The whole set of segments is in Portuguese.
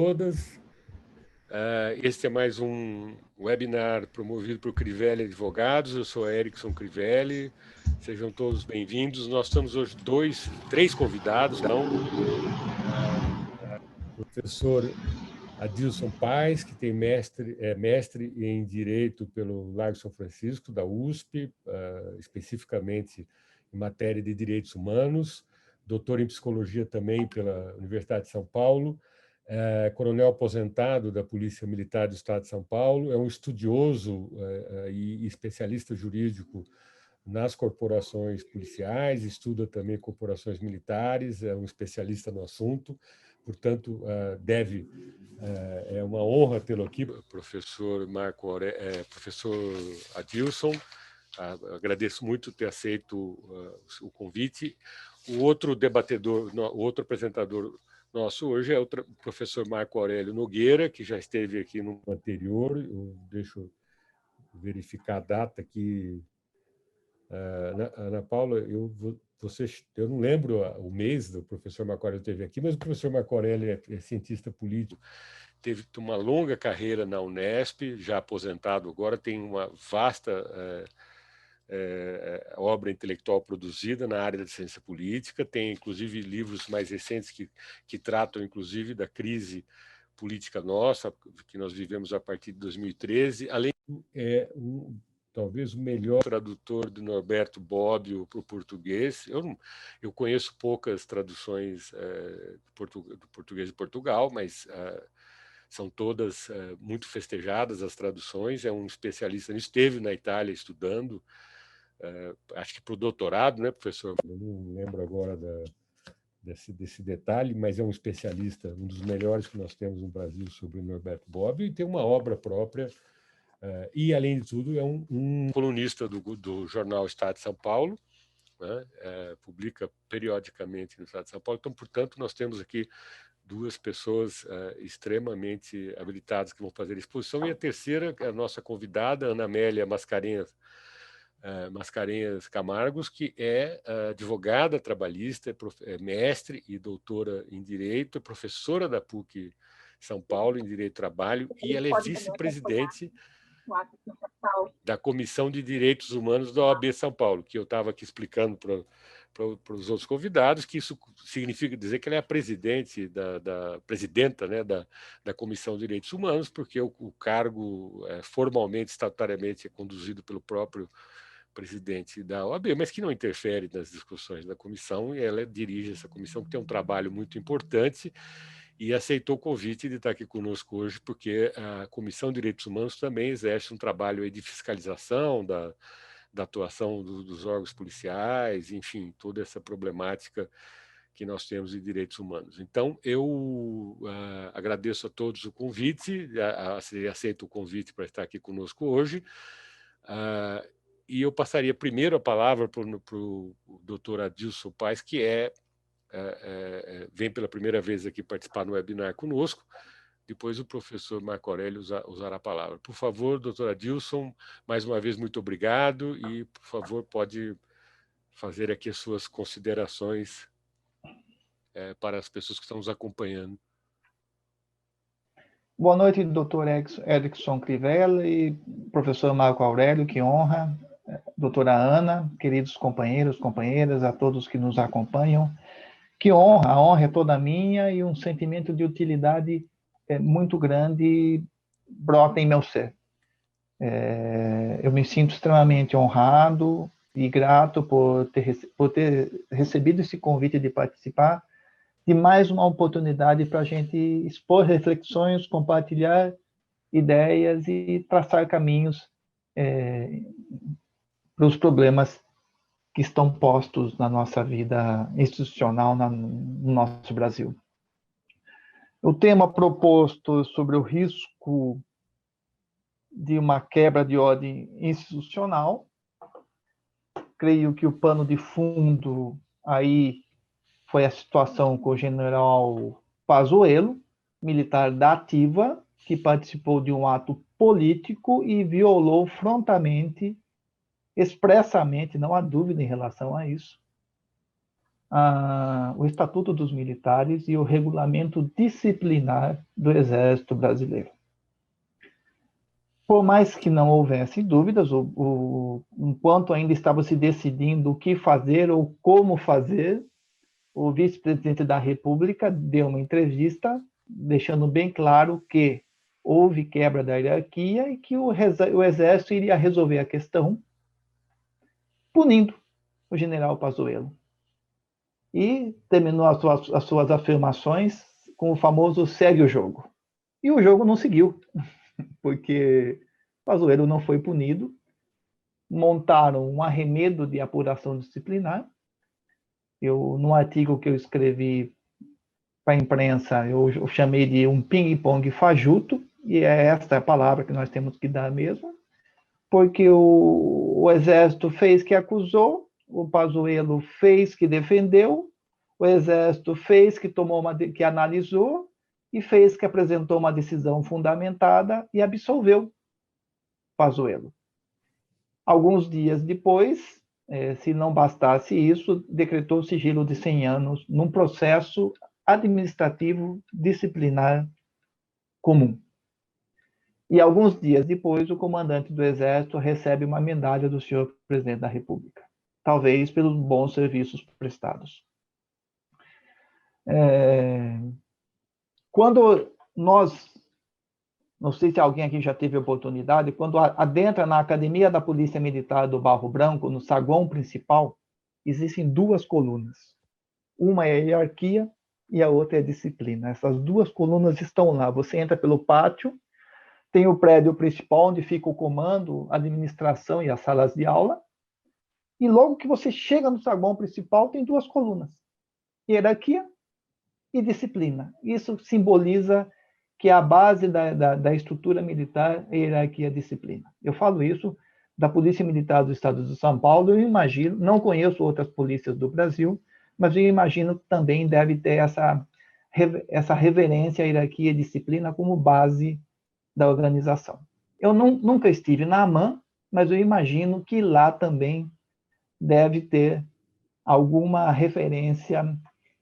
todas. Este é mais um webinar promovido por Crivelli Advogados. Eu sou Erickson Crivelli. Sejam todos bem-vindos. Nós estamos hoje três convidados. Então, o professor Adilson Paes, que tem mestre em Direito pelo Largo São Francisco, da USP, especificamente em matéria de Direitos Humanos, doutor em Psicologia também pela Universidade de São Paulo, coronel aposentado da Polícia Militar do Estado de São Paulo, é um estudioso e especialista jurídico nas corporações policiais, estuda também corporações militares, é um especialista no assunto, portanto, é uma honra tê-lo aqui, professor professor Adilson. Agradeço muito ter aceito o convite. O outro debatedor, o outro apresentador nosso hoje é o professor Marco Aurélio Nogueira, que já esteve aqui no anterior. Deixa eu verificar a data aqui. Ana Paula, eu não lembro o mês do professor Marco Aurélio esteve aqui, mas o professor Marco Aurélio é cientista político, teve uma longa carreira na Unesp, já aposentado agora, tem uma vasta obra intelectual produzida na área da ciência política, tem inclusive livros mais recentes que tratam inclusive da crise política nossa, que nós vivemos a partir de 2013, além talvez o melhor tradutor de Norberto Bobbio para o português. Eu conheço poucas traduções do português de Portugal, mas são todas muito festejadas as traduções. É um especialista nisso, esteve na Itália estudando, acho que para o doutorado, né, professor? Eu não lembro agora desse detalhe, mas é um especialista, um dos melhores que nós temos no Brasil sobre o Norberto Bobbio, e tem uma obra própria. E, além de tudo, é um colunista do jornal Estado de São Paulo, né? Publica periodicamente no Estado de São Paulo. Então, portanto, nós temos aqui duas pessoas extremamente habilitadas que vão fazer a exposição. E a terceira é a nossa convidada, Ana Amélia Mascarenhas Camargos, que é advogada trabalhista, é mestre e doutora em Direito, é professora da PUC São Paulo em Direito do Trabalho, e ela é vice-presidente da Comissão de Direitos Humanos da OAB São Paulo, que eu estava aqui explicando para os outros convidados, que isso significa dizer que ela é a presidenta, né, da Comissão de Direitos Humanos, porque o cargo formalmente, estatutariamente, é conduzido pelo próprio presidente da OAB, mas que não interfere nas discussões da comissão, e ela dirige essa comissão, que tem um trabalho muito importante, e aceitou o convite de estar aqui conosco hoje, porque a Comissão de Direitos Humanos também exerce um trabalho de fiscalização da atuação dos órgãos policiais, enfim, toda essa problemática que nós temos de direitos humanos. Então, eu agradeço a todos o convite, aceito o convite para estar aqui conosco hoje, e eu passaria primeiro a palavra para o doutor Adilson Paes, que vem pela primeira vez aqui participar no webinar conosco. Depois o professor Marco Aurélio usará a palavra. Por favor, doutor Adilson, mais uma vez, muito obrigado e, por favor, pode fazer aqui as suas considerações para as pessoas que estão nos acompanhando. Boa noite, doutor Erickson Crivelli, professor Marco Aurélio, que honra, doutora Ana, queridos companheiros, companheiras, a todos que nos acompanham. Que honra, a honra é toda minha e um sentimento de utilidade muito grande brota em meu ser. Eu me sinto extremamente honrado e grato por ter recebido esse convite de participar de mais uma oportunidade para a gente expor reflexões, compartilhar ideias e traçar caminhos para os problemas que estão postos na nossa vida institucional no nosso Brasil. O tema proposto sobre o risco de uma quebra de ordem institucional, creio que o pano de fundo aí foi a situação com o general Pazuello, militar da ativa, que participou de um ato político e violou frontalmente, expressamente, não há dúvida em relação a isso, o Estatuto dos Militares e o regulamento disciplinar do Exército Brasileiro. Por mais que não houvesse dúvidas, enquanto ainda estava se decidindo o que fazer ou como fazer, o vice-presidente da República deu uma entrevista deixando bem claro que houve quebra da hierarquia e que o Exército iria resolver a questão punindo o general Pazuello. E terminou as suas afirmações com o famoso segue o jogo. E o jogo não seguiu, porque Pazuello não foi punido, montaram um arremedo de apuração disciplinar. No artigo que eu escrevi para a imprensa, eu chamei de um ping-pong fajuto, e é esta a palavra que nós temos que dar mesmo, porque o Exército fez que acusou, o Pazuello fez que defendeu, o Exército fez que que analisou e fez que apresentou uma decisão fundamentada e absolveu Pazuello. Alguns dias depois, se não bastasse isso, decretou sigilo de 100 anos num processo administrativo disciplinar comum. E alguns dias depois, o comandante do Exército recebe uma medalha do senhor presidente da República, talvez pelos bons serviços prestados. Quando nós, não sei se alguém aqui já teve oportunidade, quando adentra na Academia da Polícia Militar do Barro Branco, no saguão principal, existem duas colunas. Uma é a hierarquia e a outra é a disciplina. Essas duas colunas estão lá. Você entra pelo pátio, tem o prédio principal, onde fica o comando, a administração e as salas de aula. E logo que você chega no saguão principal, tem duas colunas: hierarquia e disciplina. Isso simboliza que a base da estrutura militar é a hierarquia e a disciplina. Eu falo isso da Polícia Militar do Estado de São Paulo, eu imagino, não conheço outras polícias do Brasil, mas eu imagino que também deve ter essa reverência à hierarquia e disciplina como base da organização. Eu nunca estive na AMAN, mas eu imagino que lá também deve ter alguma referência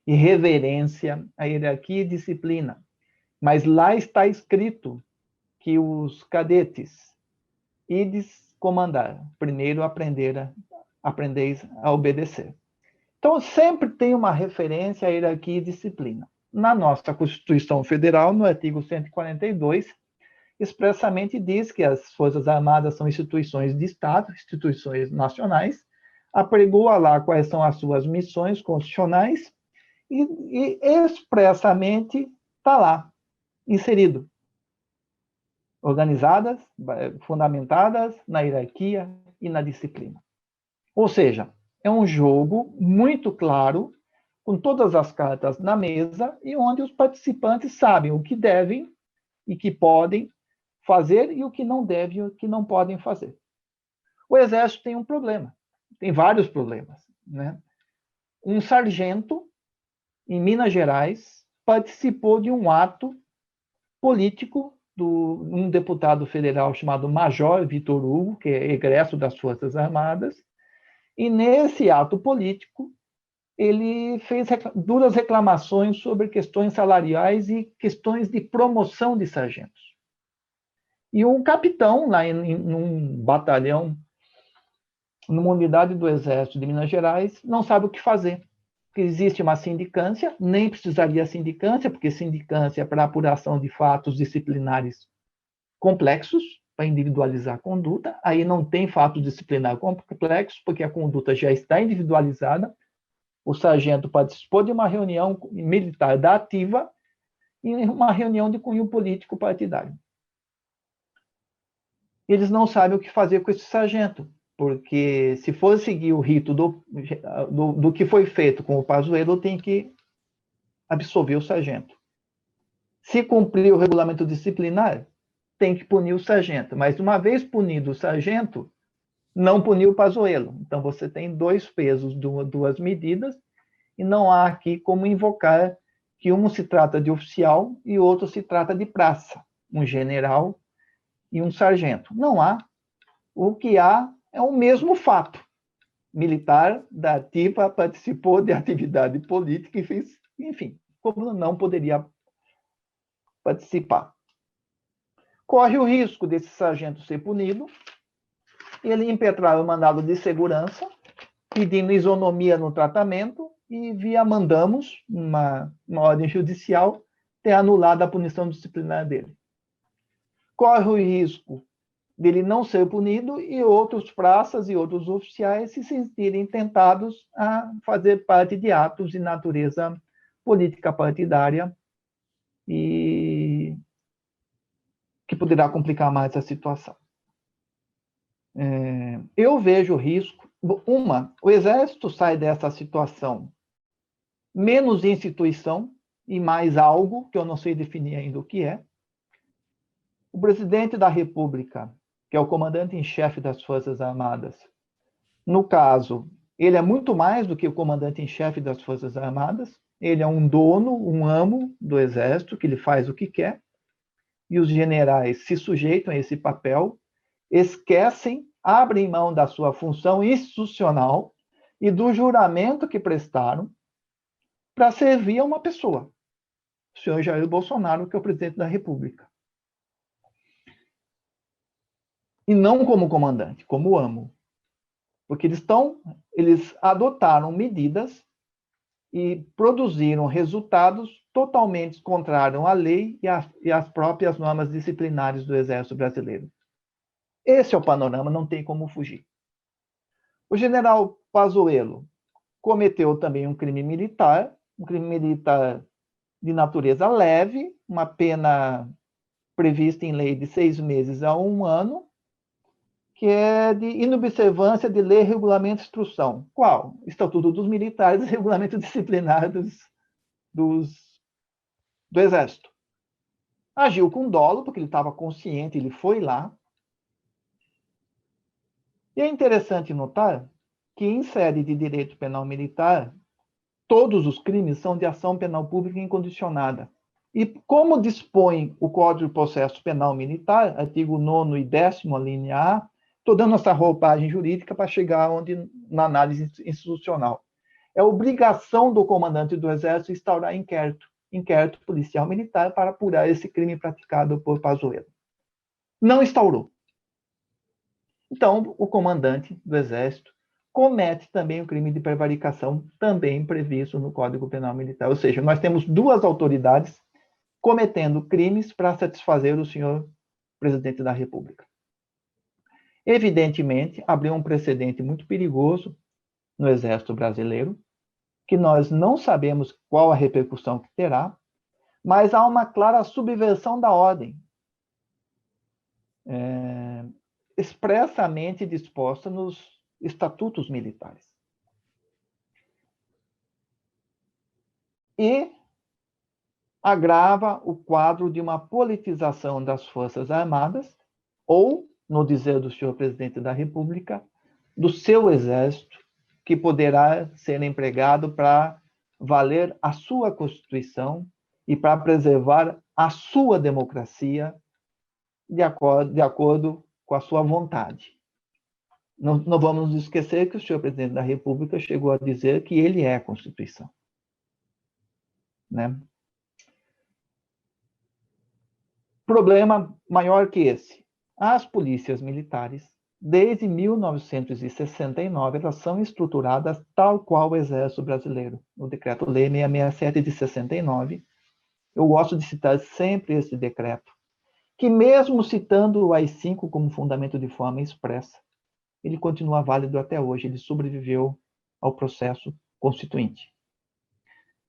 e reverência à hierarquia e disciplina. Mas lá está escrito que os cadetes ides comandar, primeiro aprendeis a obedecer. Então, sempre tem uma referência à hierarquia e disciplina. Na nossa Constituição Federal, no artigo 142, expressamente diz que as Forças Armadas são instituições de Estado, instituições nacionais, apregoa lá quais são as suas missões constitucionais e expressamente está lá, inserido. Organizadas, fundamentadas na hierarquia e na disciplina. Ou seja, é um jogo muito claro, com todas as cartas na mesa, e onde os participantes sabem o que devem e que podem fazer e o que não devem e o que não podem fazer. O Exército tem um problema, tem vários problemas, né? Um sargento, em Minas Gerais, participou de um ato político de um deputado federal chamado Major Vitor Hugo, que é egresso das Forças Armadas, e nesse ato político ele fez duras reclamações sobre questões salariais e questões de promoção de sargentos. E um capitão, lá num batalhão, numa unidade do Exército de Minas Gerais, não sabe o que fazer. Porque existe uma sindicância, nem precisaria sindicância, porque sindicância é para apuração de fatos disciplinares complexos, para individualizar a conduta. Aí não tem fato disciplinar complexo, porque a conduta já está individualizada. O sargento participou de uma reunião militar da ativa e uma reunião de cunho político partidário. Eles não sabem o que fazer com esse sargento, porque se for seguir o rito do que foi feito com o Pazuello, tem que absolver o sargento. Se cumprir o regulamento disciplinar, tem que punir o sargento. Mas uma vez punido o sargento, não puniu o Pazuello. Então você tem dois pesos, duas medidas, e não há aqui como invocar que um se trata de oficial e o outro se trata de praça, um general e um sargento. Não há. O que há é o mesmo fato, militar da ativa participou de atividade política e fez, enfim, como não poderia participar. Corre o risco desse sargento ser punido, ele impetrar o mandado de segurança, pedindo isonomia no tratamento e via mandamos, uma ordem judicial, ter anulado a punição disciplinar dele. Corre o risco dele não ser punido e outros praças e outros oficiais se sentirem tentados a fazer parte de atos de natureza política partidária e que poderá complicar mais a situação. Eu vejo risco. O Exército sai dessa situação menos instituição e mais algo, que eu não sei definir ainda o que é. O presidente da República, que é o comandante-em-chefe das Forças Armadas, no caso, ele é muito mais do que o comandante-em-chefe das Forças Armadas, ele é um dono, um amo do Exército, que ele faz o que quer, e os generais se sujeitam a esse papel, esquecem, abrem mão da sua função institucional e do juramento que prestaram para servir a uma pessoa, o senhor Jair Bolsonaro, que é o presidente da República. E não como comandante, como amo. Porque eles adotaram medidas e produziram resultados totalmente contrários à lei e às próprias normas disciplinares do Exército Brasileiro. Esse é o panorama, não tem como fugir. O general Pazuello cometeu também um crime militar de natureza leve, uma pena prevista em lei de 6 meses a 1 ano, que é de inobservância de lei, regulamento e instrução. Qual? Estatuto dos Militares e regulamento disciplinar do Exército. Agiu com dolo, porque ele estava consciente, ele foi lá. E é interessante notar que, em sede de direito penal militar, todos os crimes são de ação penal pública incondicionada. E como dispõe o Código de Processo Penal Militar, artigo 9º e 10º, a linha A, estou dando essa roupagem jurídica para chegar na análise institucional. É obrigação do comandante do Exército instaurar inquérito policial militar para apurar esse crime praticado por Pazuello. Não instaurou. Então, o comandante do Exército comete também o crime de prevaricação, também previsto no Código Penal Militar. Ou seja, nós temos duas autoridades cometendo crimes para satisfazer o senhor presidente da República. Evidentemente, abriu um precedente muito perigoso no Exército Brasileiro, que nós não sabemos qual a repercussão que terá, mas há uma clara subversão da ordem, expressamente disposta nos estatutos militares. E agrava o quadro de uma politização das Forças Armadas, ou, no dizer do senhor presidente da República, do seu exército, que poderá ser empregado para valer a sua Constituição e para preservar a sua democracia de acordo com a sua vontade. Não vamos nos esquecer que o senhor presidente da República chegou a dizer que ele é a Constituição. Né? Problema maior que esse. As polícias militares, desde 1969, elas são estruturadas tal qual o Exército Brasileiro. No Decreto-Lei 667 de 69, eu gosto de citar sempre esse decreto, que mesmo citando o AI-5 como fundamento de forma expressa, ele continua válido até hoje, ele sobreviveu ao processo constituinte.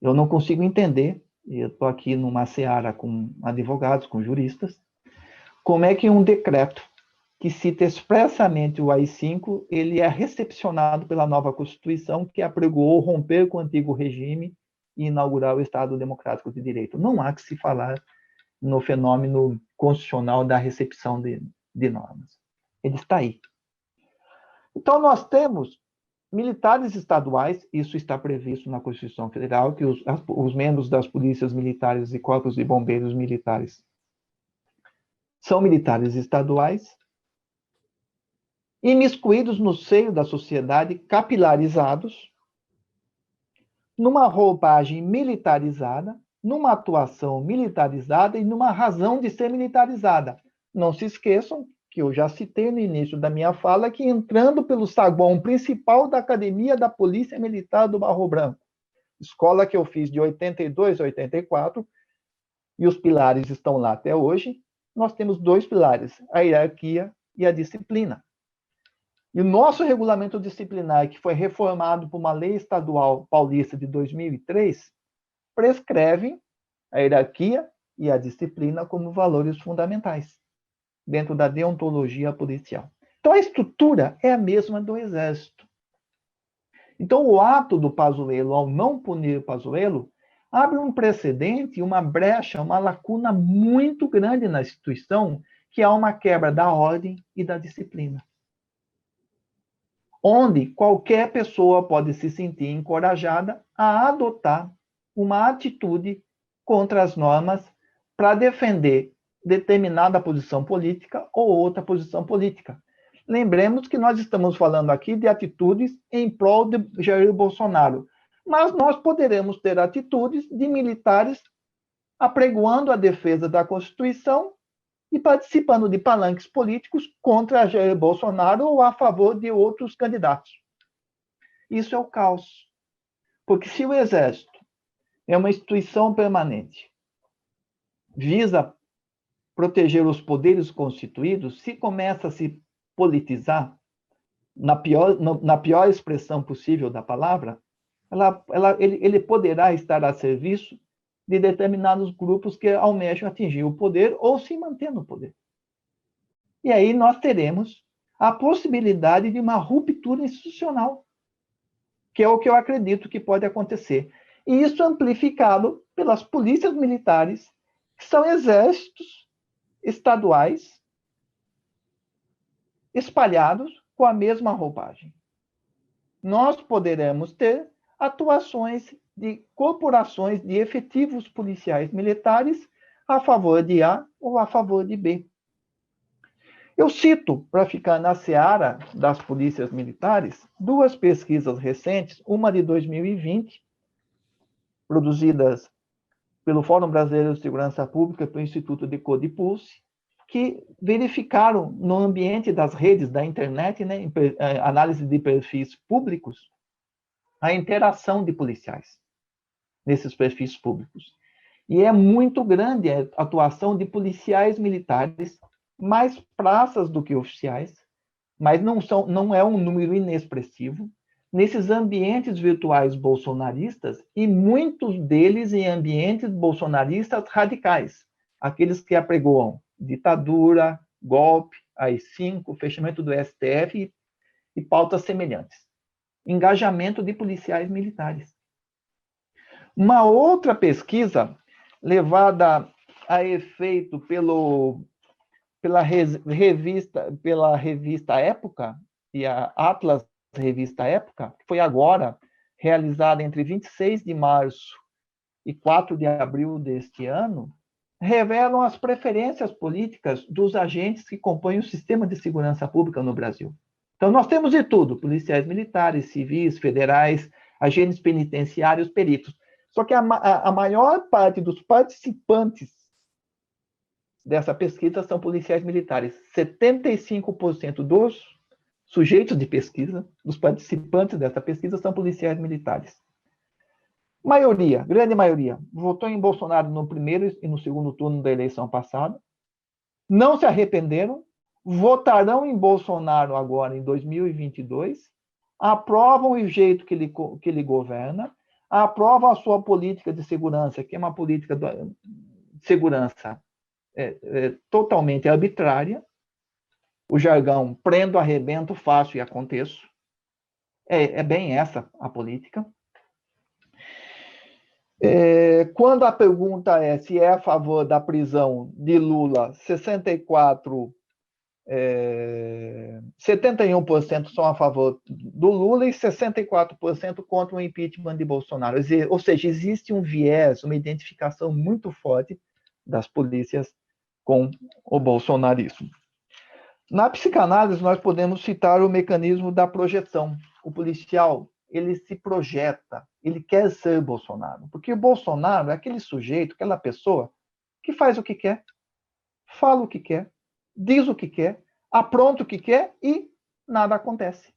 Eu não consigo entender, eu estou aqui numa seara com advogados, com juristas, como é que um decreto que cita expressamente o AI-5, ele é recepcionado pela nova Constituição, que apregoou romper com o antigo regime e inaugurar o Estado Democrático de Direito. Não há que se falar no fenômeno constitucional da recepção de normas. Ele está aí. Então, nós temos militares estaduais, isso está previsto na Constituição Federal, que os membros das polícias militares e corpos de bombeiros militares são militares estaduais, imiscuídos no seio da sociedade, capilarizados, numa roupagem militarizada, numa atuação militarizada e numa razão de ser militarizada. Não se esqueçam que eu já citei no início da minha fala que entrando pelo saguão principal da Academia da Polícia Militar do Barro Branco, escola que eu fiz de 82 a 84, e os pilares estão lá até hoje, nós temos dois pilares, a hierarquia e a disciplina. E o nosso regulamento disciplinar, que foi reformado por uma lei estadual paulista de 2003, prescreve a hierarquia e a disciplina como valores fundamentais dentro da deontologia policial. Então, a estrutura é a mesma do Exército. Então, o ato do Pazuello, ao não punir o Pazuello, abre um precedente, uma brecha, uma lacuna muito grande na instituição, que há uma quebra da ordem e da disciplina. Onde qualquer pessoa pode se sentir encorajada a adotar uma atitude contra as normas para defender determinada posição política ou outra posição política. Lembremos que nós estamos falando aqui de atitudes em prol de Jair Bolsonaro, mas nós poderemos ter atitudes de militares apregoando a defesa da Constituição e participando de palanques políticos contra Jair Bolsonaro ou a favor de outros candidatos. Isso é o caos. Porque se o Exército é uma instituição permanente, visa proteger os poderes constituídos, se começa a se politizar, na pior expressão possível da palavra, ele poderá estar a serviço de determinados grupos que almejam atingir o poder ou se manter no poder. E aí nós teremos a possibilidade de uma ruptura institucional, que é o que eu acredito que pode acontecer. E isso amplificado pelas polícias militares, que são exércitos estaduais espalhados com a mesma roupagem. Nós poderemos ter atuações de corporações de efetivos policiais militares a favor de A ou a favor de B. Eu cito, para ficar na seara das polícias militares, duas pesquisas recentes, uma de 2020, produzidas pelo Fórum Brasileiro de Segurança Pública e pelo Instituto de Code Pulse, que verificaram no ambiente das redes da internet, né, em análise de perfis públicos, a interação de policiais nesses perfis públicos. E é muito grande a atuação de policiais militares, mais praças do que oficiais, mas não é um número inexpressivo, nesses ambientes virtuais bolsonaristas, e muitos deles em ambientes bolsonaristas radicais, aqueles que apregoam ditadura, golpe, AI-5, fechamento do STF e pautas semelhantes. Engajamento de policiais militares. Uma outra pesquisa, levada a efeito pela revista Época e a Atlas Revista Época, que foi agora realizada entre 26 de março e 4 de abril deste ano, revelam as preferências políticas dos agentes que compõem o sistema de segurança pública no Brasil. Então, nós temos de tudo, policiais militares, civis, federais, agentes penitenciários, peritos. Só que a maior parte dos participantes dessa pesquisa são policiais militares. 75% dos sujeitos de pesquisa, dos participantes dessa pesquisa, são policiais militares. Maioria, grande maioria, votou em Bolsonaro no primeiro e no segundo turno da eleição passada, não se arrependeram, votarão em Bolsonaro agora em 2022, aprovam o jeito que ele governa, aprovam a sua política de segurança, que é uma política de segurança totalmente arbitrária, o jargão prendo, arrebento, faço e aconteço. É bem essa a política. Quando a pergunta é se é a favor da prisão de Lula, 71% são a favor do Lula e 64% contra o impeachment de Bolsonaro. Ou seja, existe um viés, uma identificação muito forte das polícias com o bolsonarismo. Na psicanálise, nós podemos citar o mecanismo da projeção. O policial, ele se projeta, ele quer ser Bolsonaro, porque o Bolsonaro é aquele sujeito, aquela pessoa que faz o que quer, fala o que quer, diz o que quer, apronta o que quer e nada acontece.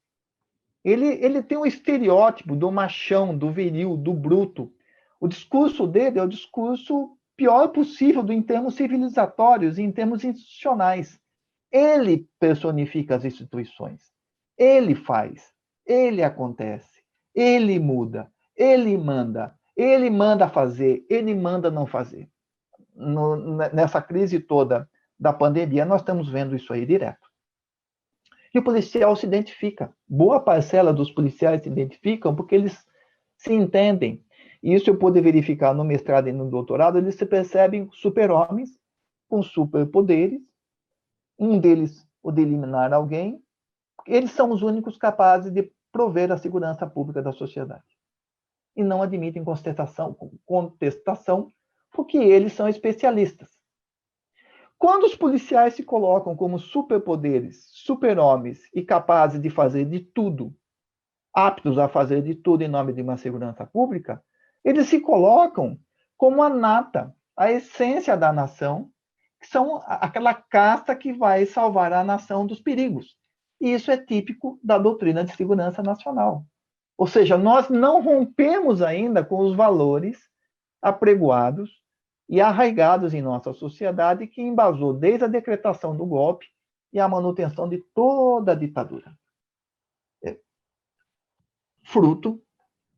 Ele tem um estereótipo do machão, do viril, do bruto. O discurso dele é o discurso pior possível em termos civilizatórios e em termos institucionais. Ele personifica as instituições. Ele faz. Ele acontece. Ele muda. Ele manda. Ele manda fazer. Ele manda não fazer. Nessa crise toda da pandemia, nós estamos vendo isso aí direto. E o policial se identifica. Boa parcela dos policiais se identificam porque eles se entendem. E isso eu pude verificar no mestrado e no doutorado, eles se percebem super-homens com superpoderes. Um deles, o de eliminar alguém. Eles são os únicos capazes de prover a segurança pública da sociedade. E não admitem contestação, porque eles são especialistas. Quando os policiais se colocam como superpoderes, super-homens e capazes de fazer de tudo, aptos a fazer de tudo em nome de uma segurança pública, eles se colocam como a nata, a essência da nação, que são aquela casta que vai salvar a nação dos perigos. E isso é típico da doutrina de segurança nacional. Ou seja, nós não rompemos ainda com os valores apregoados e arraigados em nossa sociedade que embasou desde a decretação do golpe e a manutenção de toda a ditadura. Fruto,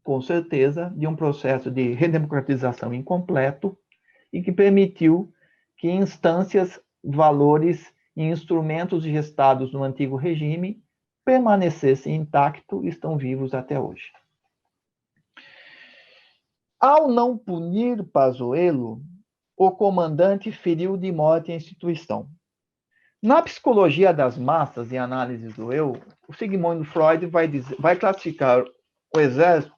com certeza, de um processo de redemocratização incompleto e que permitiu que instâncias, valores e instrumentos gestados no antigo regime permanecessem intactos e estão vivos até hoje. Ao não punir Pazuello, o comandante feriu de morte a instituição. Na psicologia das massas e análises do eu, o Sigmund Freud vai classificar o exército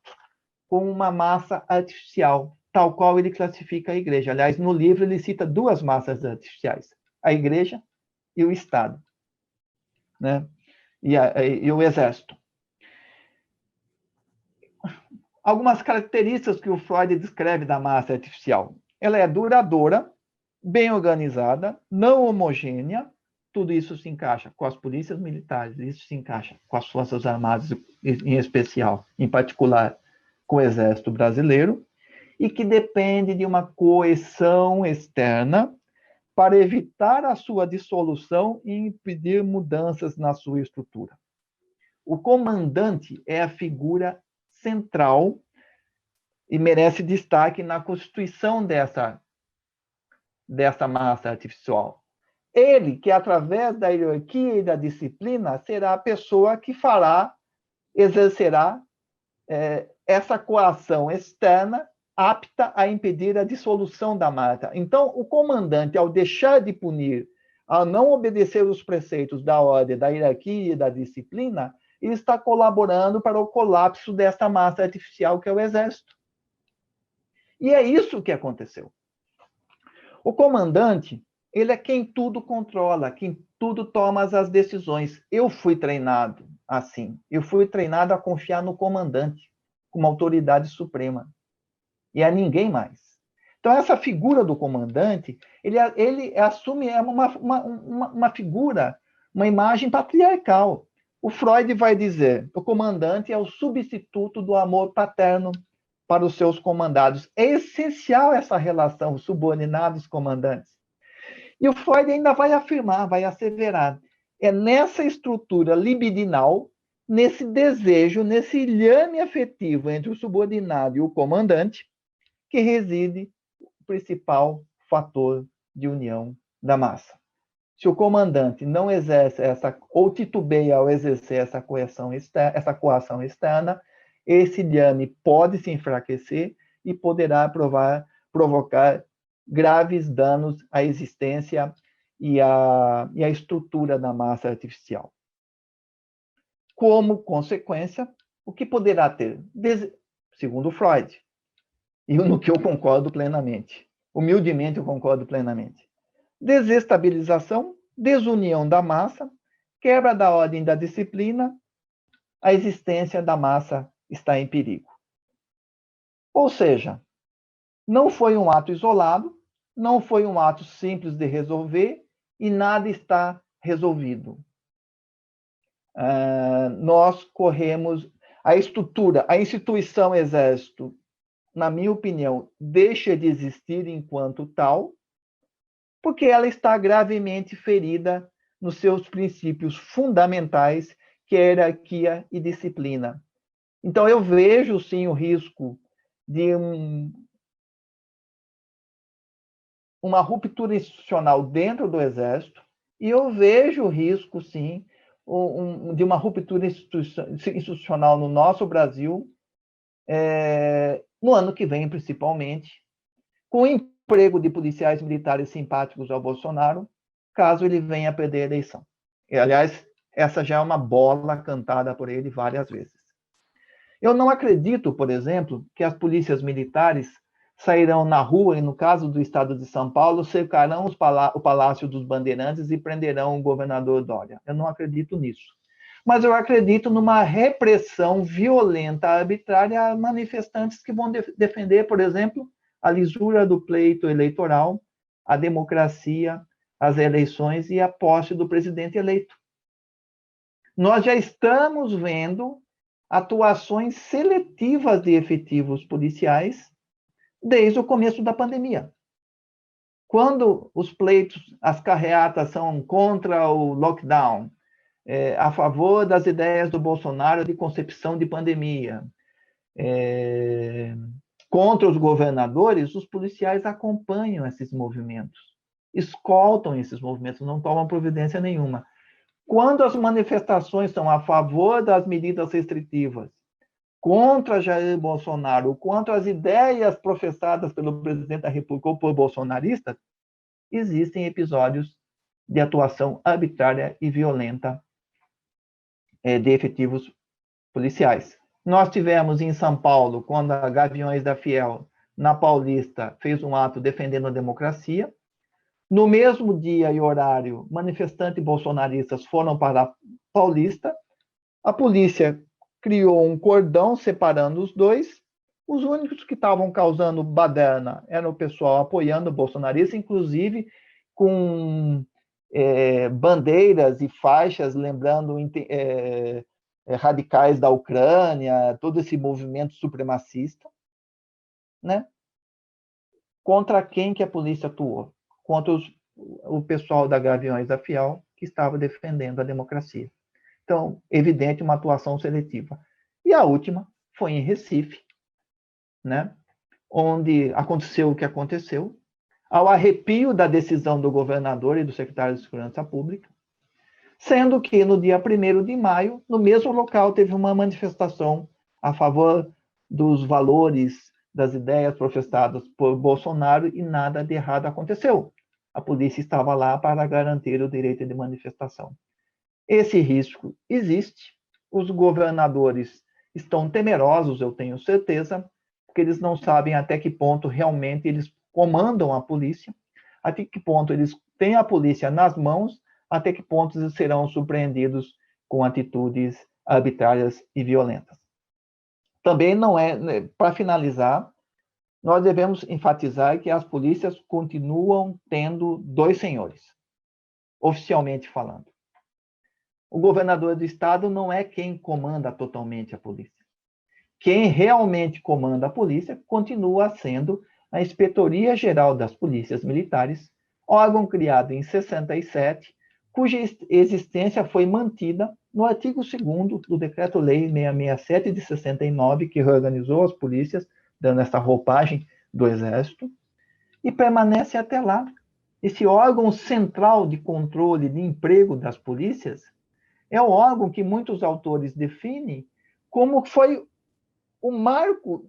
como uma massa artificial, tal qual ele classifica a igreja. Aliás, no livro ele cita duas massas artificiais, a igreja e o Estado, né? E o exército. Algumas características que o Freud descreve da massa artificial. Ela é duradoura, bem organizada, não homogênea, tudo isso se encaixa com as polícias militares, isso se encaixa com as Forças Armadas, em especial, em particular, com o Exército Brasileiro, e que depende de uma coesão externa para evitar a sua dissolução e impedir mudanças na sua estrutura. O comandante é a figura central e merece destaque na constituição dessa massa artificial. Ele, que através da hierarquia e da disciplina, será a pessoa que exercerá essa coação externa apta a impedir a dissolução da massa. Então, o comandante, ao deixar de punir, ao não obedecer os preceitos da ordem, da hierarquia e da disciplina, ele está colaborando para o colapso dessa massa artificial que é o exército. E é isso que aconteceu. O comandante, ele é quem tudo controla, quem tudo toma as decisões. Eu fui treinado assim. Eu fui treinado a confiar no comandante, como autoridade suprema. E a ninguém mais. Então, essa figura do comandante, ele assume uma figura, uma imagem patriarcal. O Freud vai dizer, o comandante é o substituto do amor paterno para os seus comandados. É essencial essa relação subordinados-comandantes. E o Freud ainda vai afirmar, vai asseverar, é nessa estrutura libidinal, nesse desejo, nesse ilhame afetivo entre o subordinado e o comandante, que reside o principal fator de união da massa. Se o comandante não exerce ou titubeia ao exercer essa coação externa, esse ilhame pode se enfraquecer e poderá provocar graves danos à existência e à estrutura da massa artificial. Como consequência, o que poderá ter? Segundo Freud, e no que eu concordo plenamente, humildemente eu concordo plenamente, desestabilização, desunião da massa, quebra da ordem e da disciplina, a existência da massa está em perigo. Ou seja, não foi um ato isolado, não foi um ato simples de resolver e nada está resolvido. Nós corremos a estrutura, a instituição Exército, na minha opinião, deixa de existir enquanto tal, porque ela está gravemente ferida nos seus princípios fundamentais, que é hierarquia e disciplina. Então, eu vejo, sim, o risco de uma ruptura institucional dentro do Exército, e eu vejo o risco, sim, de uma ruptura institucional no nosso Brasil, no ano que vem, principalmente, com o emprego de policiais militares simpáticos ao Bolsonaro, caso ele venha a perder a eleição. E, aliás, essa já é uma bola cantada por ele várias vezes. Eu não acredito, por exemplo, que as polícias militares sairão na rua, e no caso do estado de São Paulo, cercarão o Palácio dos Bandeirantes e prenderão o governador Dória. Eu não acredito nisso. Mas eu acredito numa repressão violenta, arbitrária a manifestantes que vão defender, por exemplo, a lisura do pleito eleitoral, a democracia, as eleições e a posse do presidente eleito. Nós já estamos vendo atuações seletivas de efetivos policiais desde o começo da pandemia. Quando os pleitos, as carreatas são contra o lockdown, a favor das ideias do Bolsonaro de concepção de pandemia, contra os governadores, os policiais acompanham esses movimentos, escoltam esses movimentos, não tomam providência nenhuma. Quando as manifestações são a favor das medidas restritivas, contra Jair Bolsonaro, contra as ideias professadas pelo presidente da República ou por bolsonaristas, existem episódios de atuação arbitrária e violenta de efetivos policiais. Nós tivemos em São Paulo, quando a Gaviões da Fiel, na Paulista, fez um ato defendendo a democracia. No mesmo dia e horário, manifestantes bolsonaristas foram para a Paulista. A polícia criou um cordão separando os dois. Os únicos que estavam causando baderna eram o pessoal apoiando o bolsonarista, inclusive com bandeiras e faixas lembrando radicais da Ucrânia, todo esse movimento supremacista, né? Contra quem que a polícia atuou? Contra o pessoal da Gaviões da Fiel, que estava defendendo a democracia. Então, evidente, uma atuação seletiva. E a última foi em Recife, né? Onde aconteceu o que aconteceu, ao arrepio da decisão do governador e do secretário de Segurança Pública, sendo que no dia 1º de maio, no mesmo local, teve uma manifestação a favor dos valores, das ideias professadas por Bolsonaro e nada de errado aconteceu. A polícia estava lá para garantir o direito de manifestação. Esse risco existe, os governadores estão temerosos, eu tenho certeza, porque eles não sabem até que ponto realmente eles comandam a polícia, até que ponto eles têm a polícia nas mãos, até que ponto eles serão surpreendidos com atitudes arbitrárias e violentas. Também não é, para finalizar, nós devemos enfatizar que as polícias continuam tendo dois senhores, oficialmente falando. O governador do estado não é quem comanda totalmente a polícia. Quem realmente comanda a polícia continua sendo a Inspetoria Geral das Polícias Militares, órgão criado em 67, cuja existência foi mantida no artigo 2º do Decreto-Lei 667 de 69, que reorganizou as polícias, dando essa roupagem do Exército, e permanece até lá. Esse órgão central de controle de emprego das polícias é o órgão que muitos autores definem como foi o marco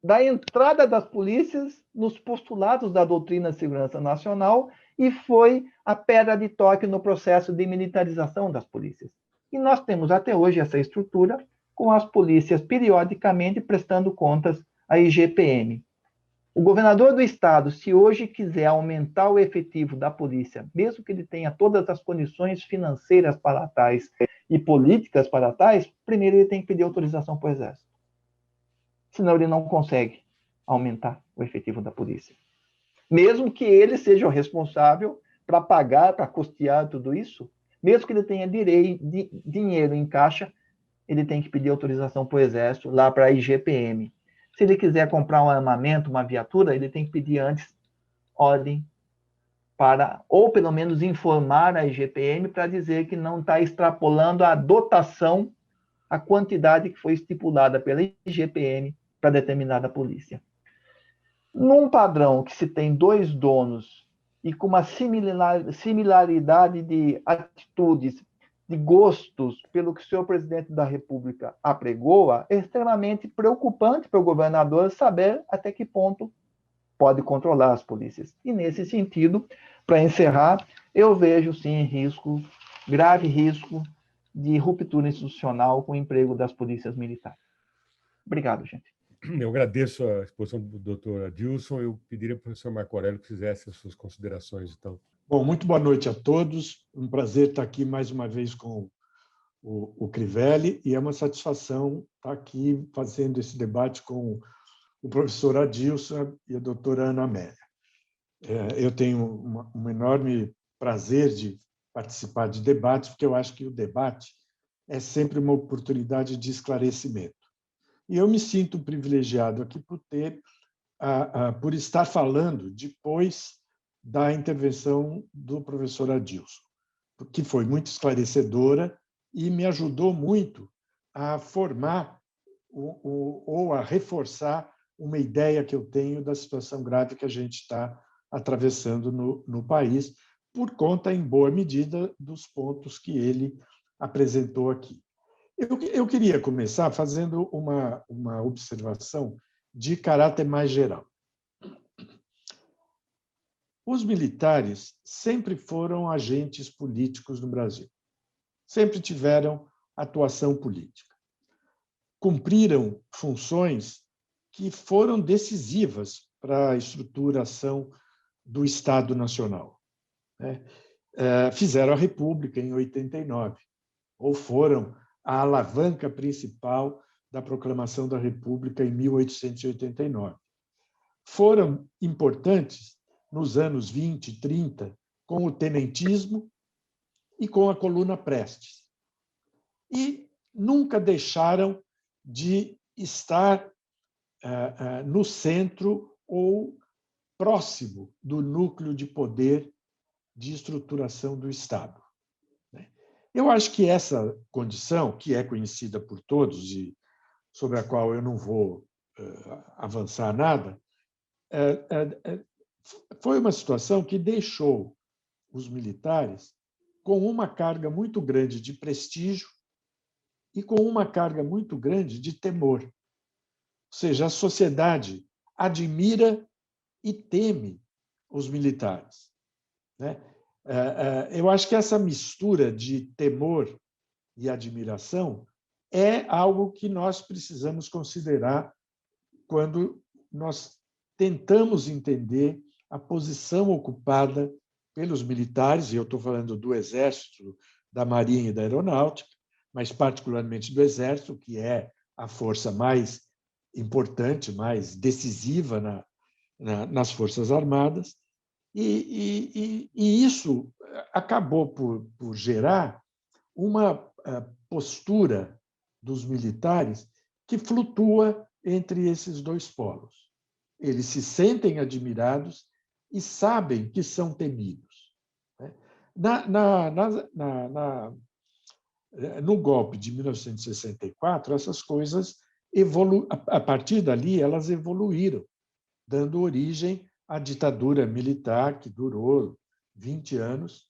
da entrada das polícias nos postulados da doutrina de segurança nacional e foi a pedra de toque no processo de militarização das polícias. E nós temos até hoje essa estrutura, com as polícias periodicamente prestando contas à IGPM. O governador do estado, se hoje quiser aumentar o efetivo da polícia, mesmo que ele tenha todas as condições financeiras para tais e políticas para tais, primeiro ele tem que pedir autorização para o Exército. Senão ele não consegue aumentar o efetivo da polícia. Mesmo que ele seja o responsável para pagar, para custear tudo isso, mesmo que ele tenha dinheiro em caixa, ele tem que pedir autorização para o Exército, lá para a IGPM. Se ele quiser comprar um armamento, uma viatura, ele tem que pedir antes ordem para, ou pelo menos informar a IGPM para dizer que não está extrapolando a dotação, a quantidade que foi estipulada pela IGPM para determinada polícia. Num padrão que se tem 2 donos e com uma similaridade de atitudes, de gostos, pelo que o senhor presidente da República apregoa, é extremamente preocupante para o governador saber até que ponto pode controlar as polícias. E, nesse sentido, para encerrar, eu vejo, sim, grave risco de ruptura institucional com o emprego das polícias militares. Obrigado, gente. Eu agradeço a exposição do doutor Adilson. Eu pediria para o professor Marco Aurélio que fizesse as suas considerações, então. Bom, muito boa noite a todos. Um prazer estar aqui mais uma vez com o Crivelli e é uma satisfação estar aqui fazendo esse debate com o professor Adilson e a doutora Ana Amélia. Eu tenho um enorme prazer de participar de debates, porque eu acho que o debate é sempre uma oportunidade de esclarecimento. E eu me sinto privilegiado aqui por estar falando depois da intervenção do professor Adilson, que foi muito esclarecedora e me ajudou muito a formar ou a reforçar uma ideia que eu tenho da situação grave que a gente está atravessando no país, por conta, em boa medida, dos pontos que ele apresentou aqui. Eu queria começar fazendo uma observação de caráter mais geral. Os militares sempre foram agentes políticos no Brasil, sempre tiveram atuação política. Cumpriram funções que foram decisivas para a estruturação do Estado Nacional. Fizeram a República em 89, ou foram a alavanca principal da proclamação da República em 1889. Foram importantes nos anos 20 e 30, com o tenentismo e com a coluna Prestes. E nunca deixaram de estar no centro ou próximo do núcleo de poder de estruturação do Estado. Eu acho que essa condição, que é conhecida por todos e sobre a qual eu não vou avançar nada, foi uma situação que deixou os militares com uma carga muito grande de prestígio e com uma carga muito grande de temor. Ou seja, a sociedade admira e teme os militares. Eu acho que essa mistura de temor e admiração é algo que nós precisamos considerar quando nós tentamos entender a posição ocupada pelos militares, e eu estou falando do Exército, da Marinha e da Aeronáutica, mas particularmente do Exército, que é a força mais importante, mais decisiva nas Forças Armadas, e isso acabou por gerar uma postura dos militares que flutua entre esses 2 polos. Eles se sentem admirados e sabem que são temidos. No golpe de 1964, essas coisas a partir dali elas evoluíram, dando origem à ditadura militar que durou 20 anos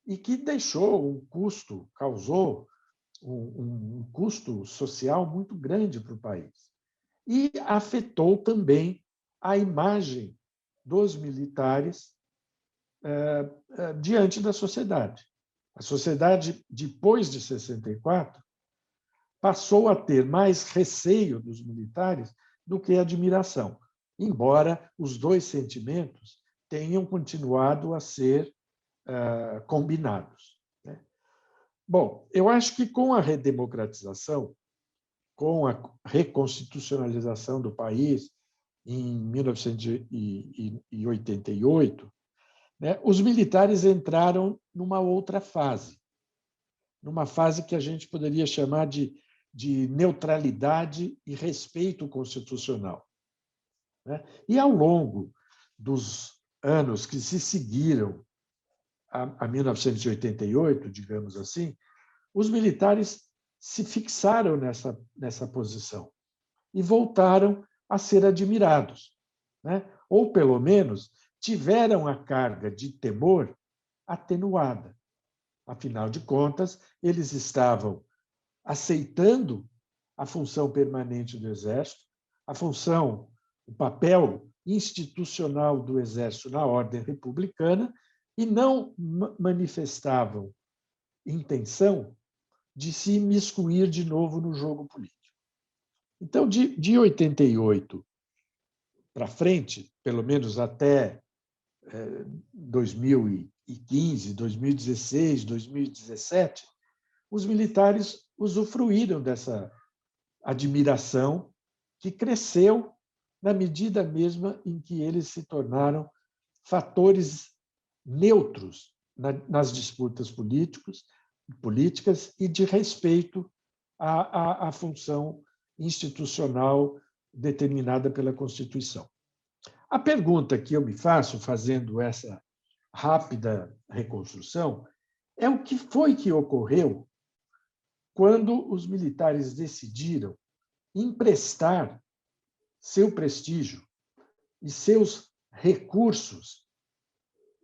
e que causou um custo social muito grande para o país. E afetou também a imagem dos militares diante da sociedade. A sociedade, depois de 64, passou a ter mais receio dos militares do que admiração. embora os dois sentimentos tenham continuado a ser combinados, né? Bom, eu acho que com a redemocratização, com a reconstitucionalização do país em 1988, né, os militares entraram numa outra fase, numa fase que a gente poderia chamar de neutralidade e respeito constitucional, né? E, ao longo dos anos que se seguiram a 1988, digamos assim, os militares se fixaram nessa posição e voltaram a ser admirados, né? Ou, pelo menos, tiveram a carga de temor atenuada. Afinal de contas, eles estavam aceitando a função permanente do Exército, o papel institucional do Exército na ordem republicana, e não manifestavam intenção de se imiscuir de novo no jogo político. Então, de 88 para frente, pelo menos até 2015, 2016, 2017, os militares usufruíram dessa admiração que cresceu na medida mesma em que eles se tornaram fatores neutros nas disputas políticas e de respeito à função institucional determinada pela Constituição. A pergunta que eu me faço, fazendo essa rápida reconstrução, é o que foi que ocorreu quando os militares decidiram emprestar seu prestígio e seus recursos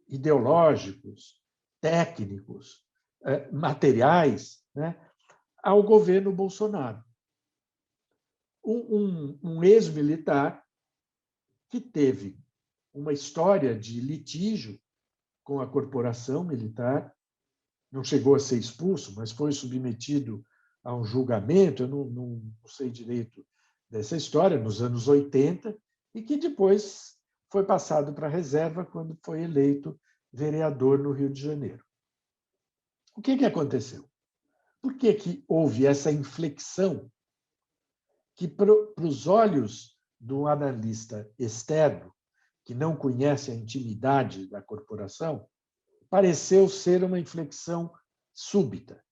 ideológicos, técnicos, materiais, né, ao governo Bolsonaro. Um ex-militar que teve uma história de litígio com a corporação militar, não chegou a ser expulso, mas foi submetido a um julgamento, eu não sei direito dessa história, nos anos 80, e que depois foi passado para a reserva quando foi eleito vereador no Rio de Janeiro. O que aconteceu? Por que houve essa inflexão que, para os olhos do analista externo, que não conhece a intimidade da corporação, pareceu ser uma inflexão súbita,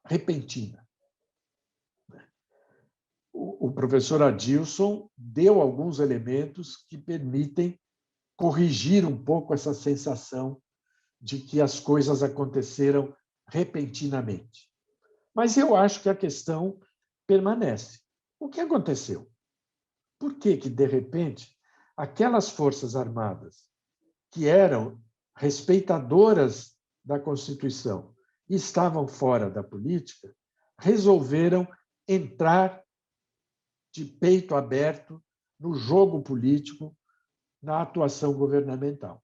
repentina? O professor Adilson deu alguns elementos que permitem corrigir um pouco essa sensação de que as coisas aconteceram repentinamente. Mas eu acho que a questão permanece. O que aconteceu? Por que, de repente, aquelas Forças Armadas que eram respeitadoras da Constituição e estavam fora da política, resolveram entrar de peito aberto no jogo político, na atuação governamental?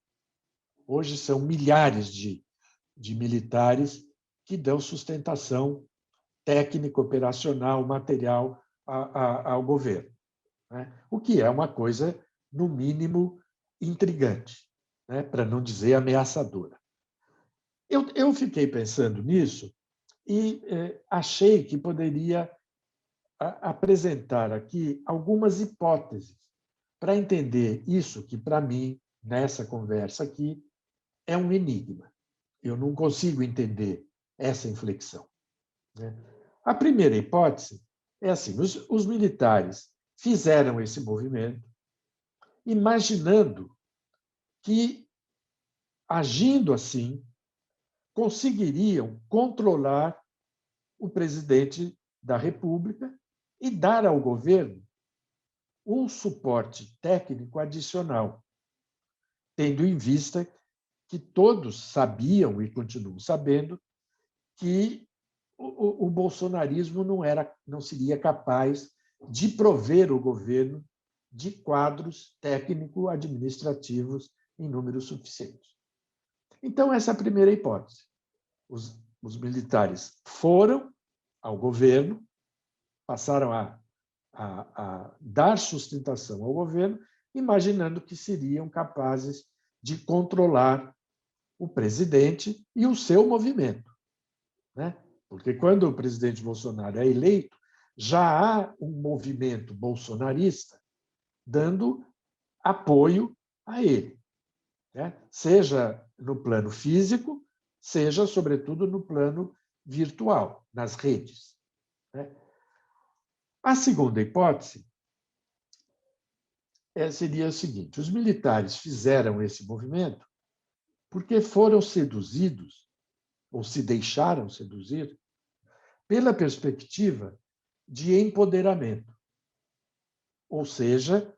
Hoje são milhares de militares que dão sustentação técnica, operacional, material ao governo, né? O que é uma coisa, no mínimo, intrigante, né? Para não dizer ameaçadora. Eu fiquei pensando nisso e achei que poderia apresentar aqui algumas hipóteses para entender isso que, para mim, nessa conversa aqui, é um enigma. Eu não consigo entender essa inflexão, né? A primeira hipótese é assim: os militares fizeram esse movimento imaginando que, agindo assim, conseguiriam controlar o presidente da República e dar ao governo um suporte técnico adicional, tendo em vista que todos sabiam e continuam sabendo que o bolsonarismo não seria capaz de prover o governo de quadros técnico-administrativos em número suficiente. Então, essa é a primeira hipótese. Os militares foram ao governo, passaram a dar sustentação ao governo imaginando que seriam capazes de controlar o presidente e o seu movimento, né? Porque quando o presidente Bolsonaro é eleito, já há um movimento bolsonarista dando apoio a ele, né? Seja no plano físico, seja, sobretudo, no plano virtual, nas redes, né? A segunda hipótese seria a seguinte: os militares fizeram esse movimento porque foram seduzidos, ou se deixaram seduzir, pela perspectiva de empoderamento, ou seja,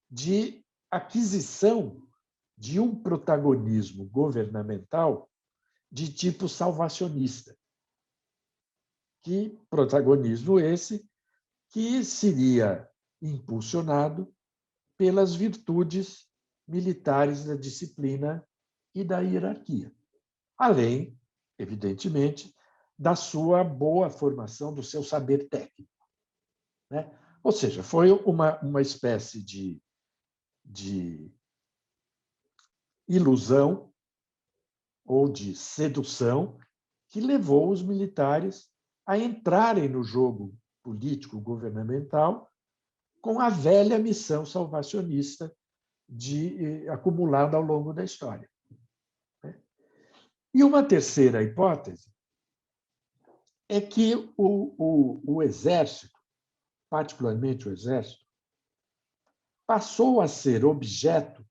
de aquisição de um protagonismo governamental de tipo salvacionista. Que protagonismo esse que seria impulsionado pelas virtudes militares da disciplina e da hierarquia, além, evidentemente, da sua boa formação, do seu saber técnico, né? Ou seja, foi uma espécie de ilusão ou de sedução que levou os militares a entrarem no jogo político governamental com a velha missão salvacionista acumulada ao longo da história. E uma terceira hipótese é que o Exército, particularmente o Exército, passou a ser objeto,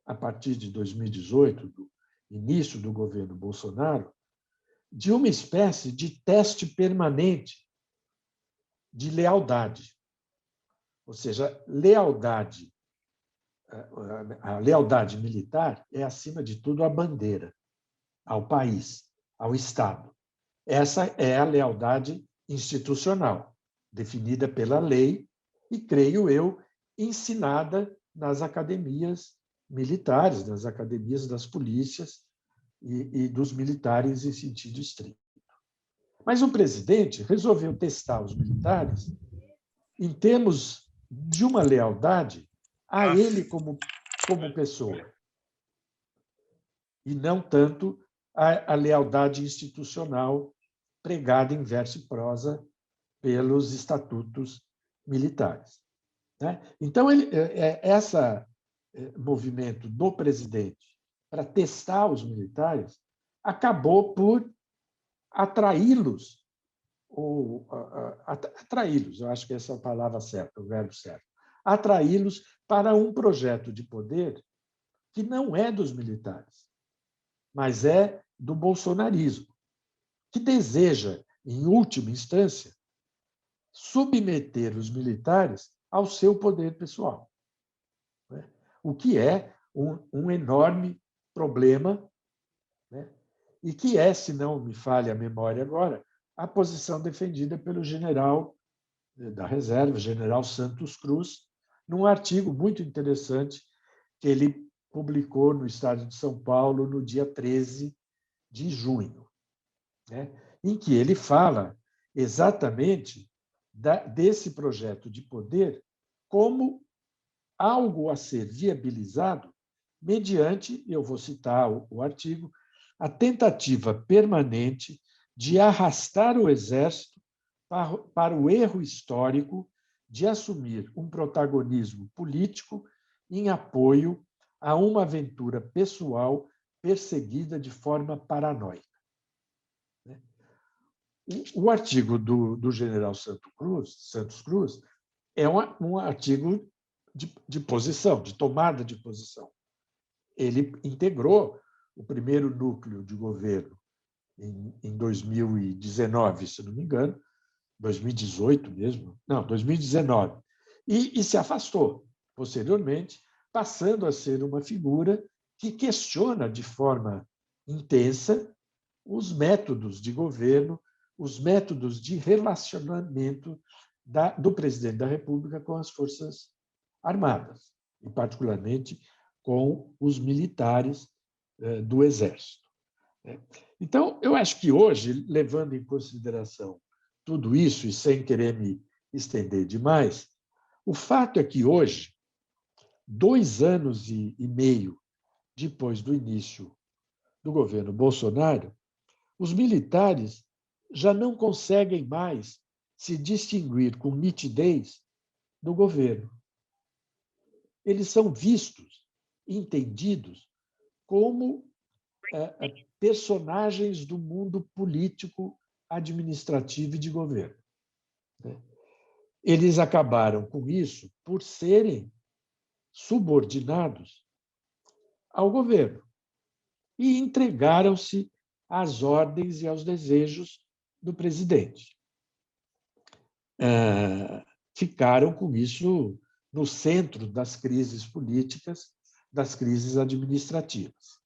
a partir de 2018, do início do governo Bolsonaro, de uma espécie de teste permanente de lealdade. Ou seja, a lealdade militar é, acima de tudo, a bandeira, ao país, ao Estado. Essa é a lealdade institucional, definida pela lei e, creio eu, ensinada nas academias militares, nas academias das polícias e dos militares em sentido estrito. Mas o presidente resolveu testar os militares em termos de uma lealdade a ele como pessoa, e não tanto a lealdade institucional pregada em verso e prosa pelos estatutos militares, né? Então, esse movimento do presidente para testar os militares acabou por atraí-los, eu acho que essa é a palavra certa, o verbo certo, atraí-los para um projeto de poder que não é dos militares, mas é do bolsonarismo, que deseja, em última instância, submeter os militares ao seu poder pessoal, né? O que é um enorme problema, né? E que é, se não me falha a memória agora, a posição defendida pelo general da reserva, general Santos Cruz, num artigo muito interessante que ele publicou no Estado de São Paulo no dia 13 de junho, né? Em que ele fala exatamente desse projeto de poder como algo a ser viabilizado mediante, eu vou citar o artigo, a tentativa permanente de arrastar o Exército para o erro histórico de assumir um protagonismo político em apoio a uma aventura pessoal perseguida de forma paranoica. O artigo do general Santos Cruz é um artigo de posição, de tomada de posição. Ele integrou o primeiro núcleo de governo em 2019, se não me engano, 2018 mesmo, não, 2019, e se afastou posteriormente, passando a ser uma figura que questiona de forma intensa os métodos de governo, os métodos de relacionamento do presidente da República com as Forças Armadas, e particularmente com os militares do Exército. Então, eu acho que hoje, levando em consideração tudo isso, e sem querer me estender demais, o fato é que hoje 2 anos e meio depois do início do governo Bolsonaro, os militares já não conseguem mais se distinguir com nitidez do governo. Eles são vistos, entendidos, como personagens do mundo político, administrativo e de governo. Eles acabaram com isso por serem subordinados ao governo e entregaram-se às ordens e aos desejos do presidente. Ficaram com isso no centro das crises políticas, das crises administrativas.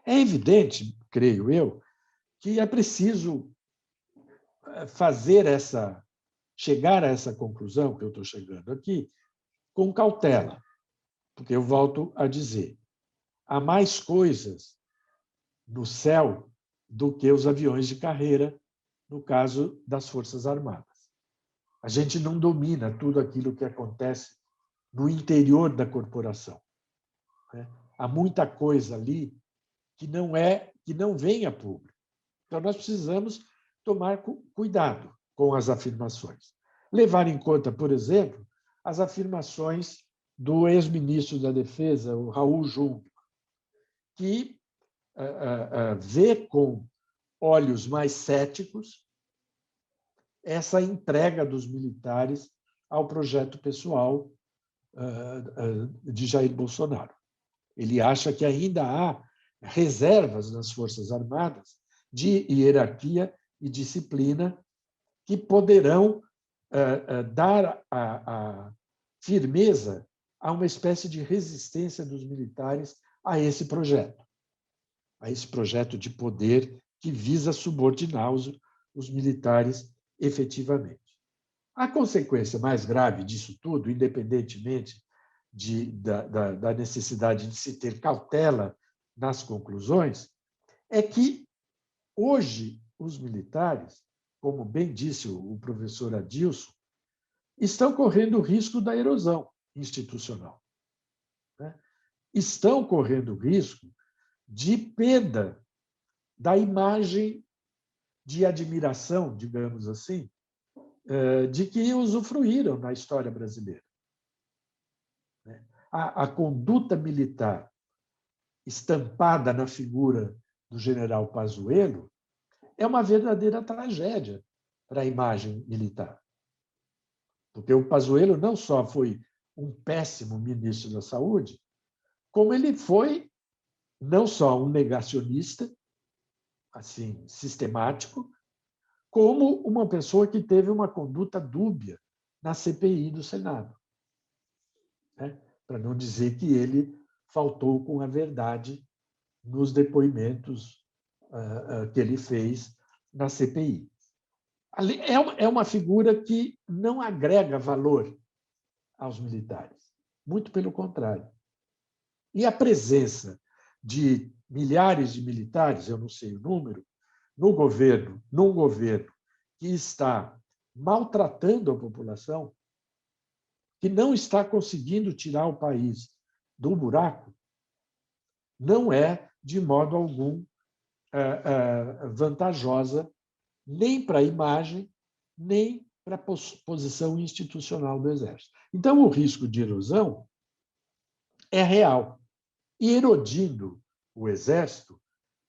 É evidente, creio eu, que é preciso chegar a essa conclusão que eu estou chegando aqui com cautela, porque eu volto a dizer, há mais coisas no céu do que os aviões de carreira, no caso das Forças Armadas. A gente não domina tudo aquilo que acontece no interior da corporação. Há muita coisa ali que não vem a público. Então, nós precisamos tomar cuidado com as afirmações. Levar em conta, por exemplo, as afirmações do ex-ministro da Defesa, o Raul Jungmann, que vê com olhos mais céticos essa entrega dos militares ao projeto pessoal de Jair Bolsonaro. Ele acha que ainda há reservas nas Forças Armadas de hierarquia e disciplina que poderão dar a firmeza a uma espécie de resistência dos militares a esse projeto de poder que visa subordinar os militares efetivamente. A consequência mais grave disso tudo, independentemente da necessidade de se ter cautela nas conclusões, é que hoje os militares, como bem disse o professor Adilson, estão correndo o risco da erosão institucional. Estão correndo o risco de perda da imagem de admiração, digamos assim, de que usufruíram na história brasileira. A conduta militar estampada na figura do general Pazuello é uma verdadeira tragédia para a imagem militar. Porque o Pazuello não só foi um péssimo ministro da Saúde, como ele foi não só um negacionista, assim, sistemático, como uma pessoa que teve uma conduta dúbia na CPI do Senado. Para não dizer que ele faltou com a verdade nos depoimentos que ele fez na CPI. É uma figura que não agrega valor aos militares, muito pelo contrário. E a presença de milhares de militares, eu não sei o número, num governo que está maltratando a população, que não está conseguindo tirar o país do buraco, não é, de modo algum, vantajosa nem para a imagem, nem para a posição institucional do Exército. Então, o risco de erosão é real. E, erodindo o Exército,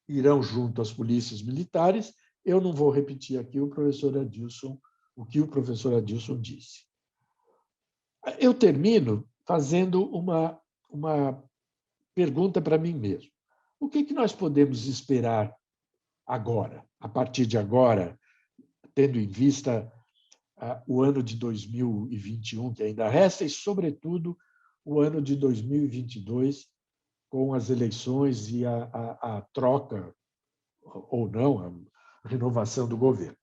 irão junto às polícias militares. Eu não vou repetir aqui o que o professor Adilson disse. Eu termino fazendo uma pergunta para mim mesmo. O que nós podemos esperar agora, a partir de agora, tendo em vista o ano de 2021, que ainda resta, e, sobretudo, o ano de 2022, com as eleições e a troca, ou não, a renovação do governo?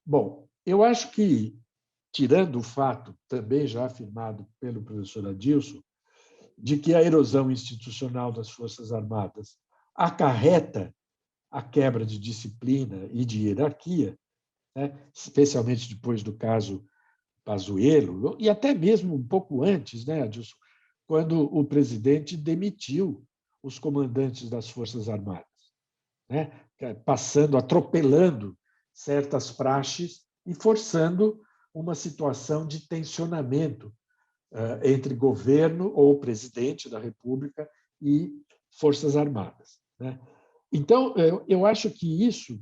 Bom, eu acho que, tirando o fato, também já afirmado pelo professor Adilson, de que a erosão institucional das Forças Armadas acarreta a quebra de disciplina e de hierarquia, especialmente depois do caso Pazuello, e até mesmo um pouco antes, né, Adilson, quando o presidente demitiu os comandantes das Forças Armadas, né, atropelando certas praxes e forçando uma situação de tensionamento entre governo ou presidente da República e Forças Armadas, né? Então, eu acho que isso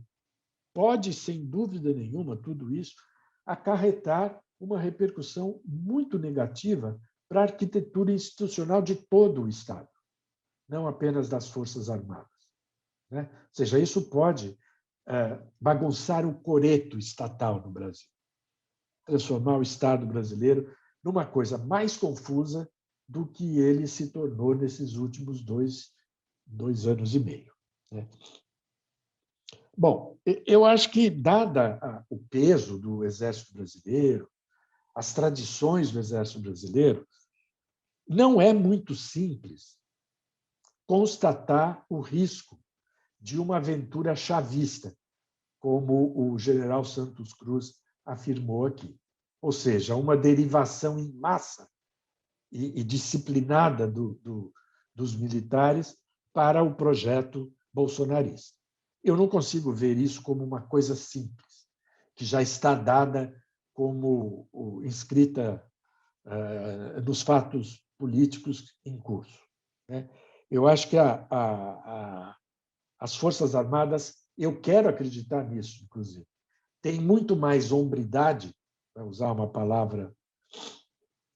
pode, sem dúvida nenhuma, tudo isso, acarretar uma repercussão muito negativa para a arquitetura institucional de todo o Estado, não apenas das Forças Armadas, né? Ou seja, isso pode bagunçar o coreto estatal no Brasil, transformar o Estado brasileiro numa coisa mais confusa do que ele se tornou nesses últimos dois anos e meio, né? Bom, eu acho que, dada o peso do Exército Brasileiro, as tradições do Exército Brasileiro, não é muito simples constatar o risco de uma aventura chavista, como o general Santos Cruz afirmou aqui. Ou seja, uma derivação em massa e disciplinada dos militares para o projeto bolsonarista. Eu não consigo ver isso como uma coisa simples, que já está dada como inscrita nos fatos políticos em curso, né? Eu acho que as Forças Armadas, eu quero acreditar nisso, inclusive, tem muito mais hombridade, para usar uma palavra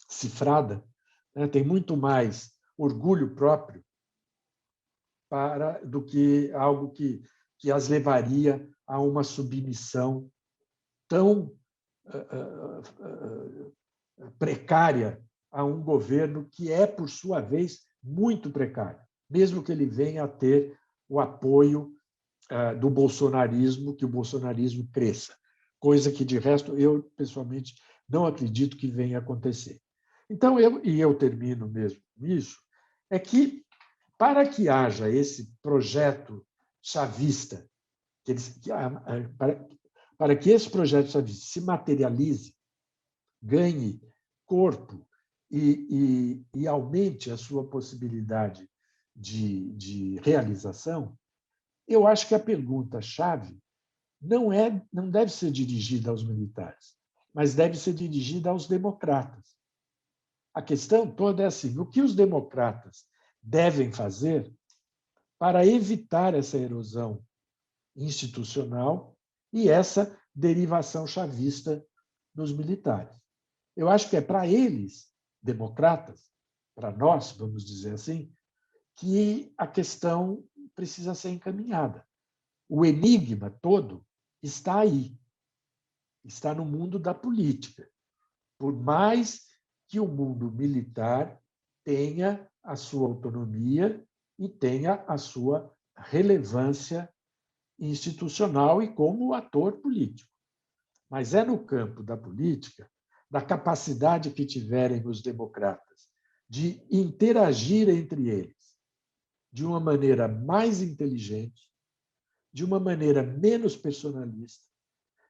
cifrada, né? Tem muito mais orgulho próprio do que algo que as levaria a uma submissão tão precária a um governo que é, por sua vez, muito precário, mesmo que ele venha a ter o apoio do bolsonarismo, que o bolsonarismo cresça, coisa que, de resto, eu, pessoalmente, não acredito que venha a acontecer. Então, eu termino mesmo com isso, é que, para que haja esse projeto chavista, para que esse projeto chavista se materialize, ganhe corpo e aumente a sua possibilidade de realização, eu acho que a pergunta-chave não deve ser dirigida aos militares, mas deve ser dirigida aos democratas. A questão toda é assim: o que os democratas devem fazer para evitar essa erosão institucional e essa derivação chavista dos militares? Eu acho que é para eles, democratas, para nós, vamos dizer assim, que a questão precisa ser encaminhada. O enigma todo está aí, está no mundo da política. Por mais que o mundo militar tenha a sua autonomia e tenha a sua relevância institucional e como ator político. Mas é no campo da política, da capacidade que tiverem os democratas de interagir entre eles de uma maneira mais inteligente, de uma maneira menos personalista,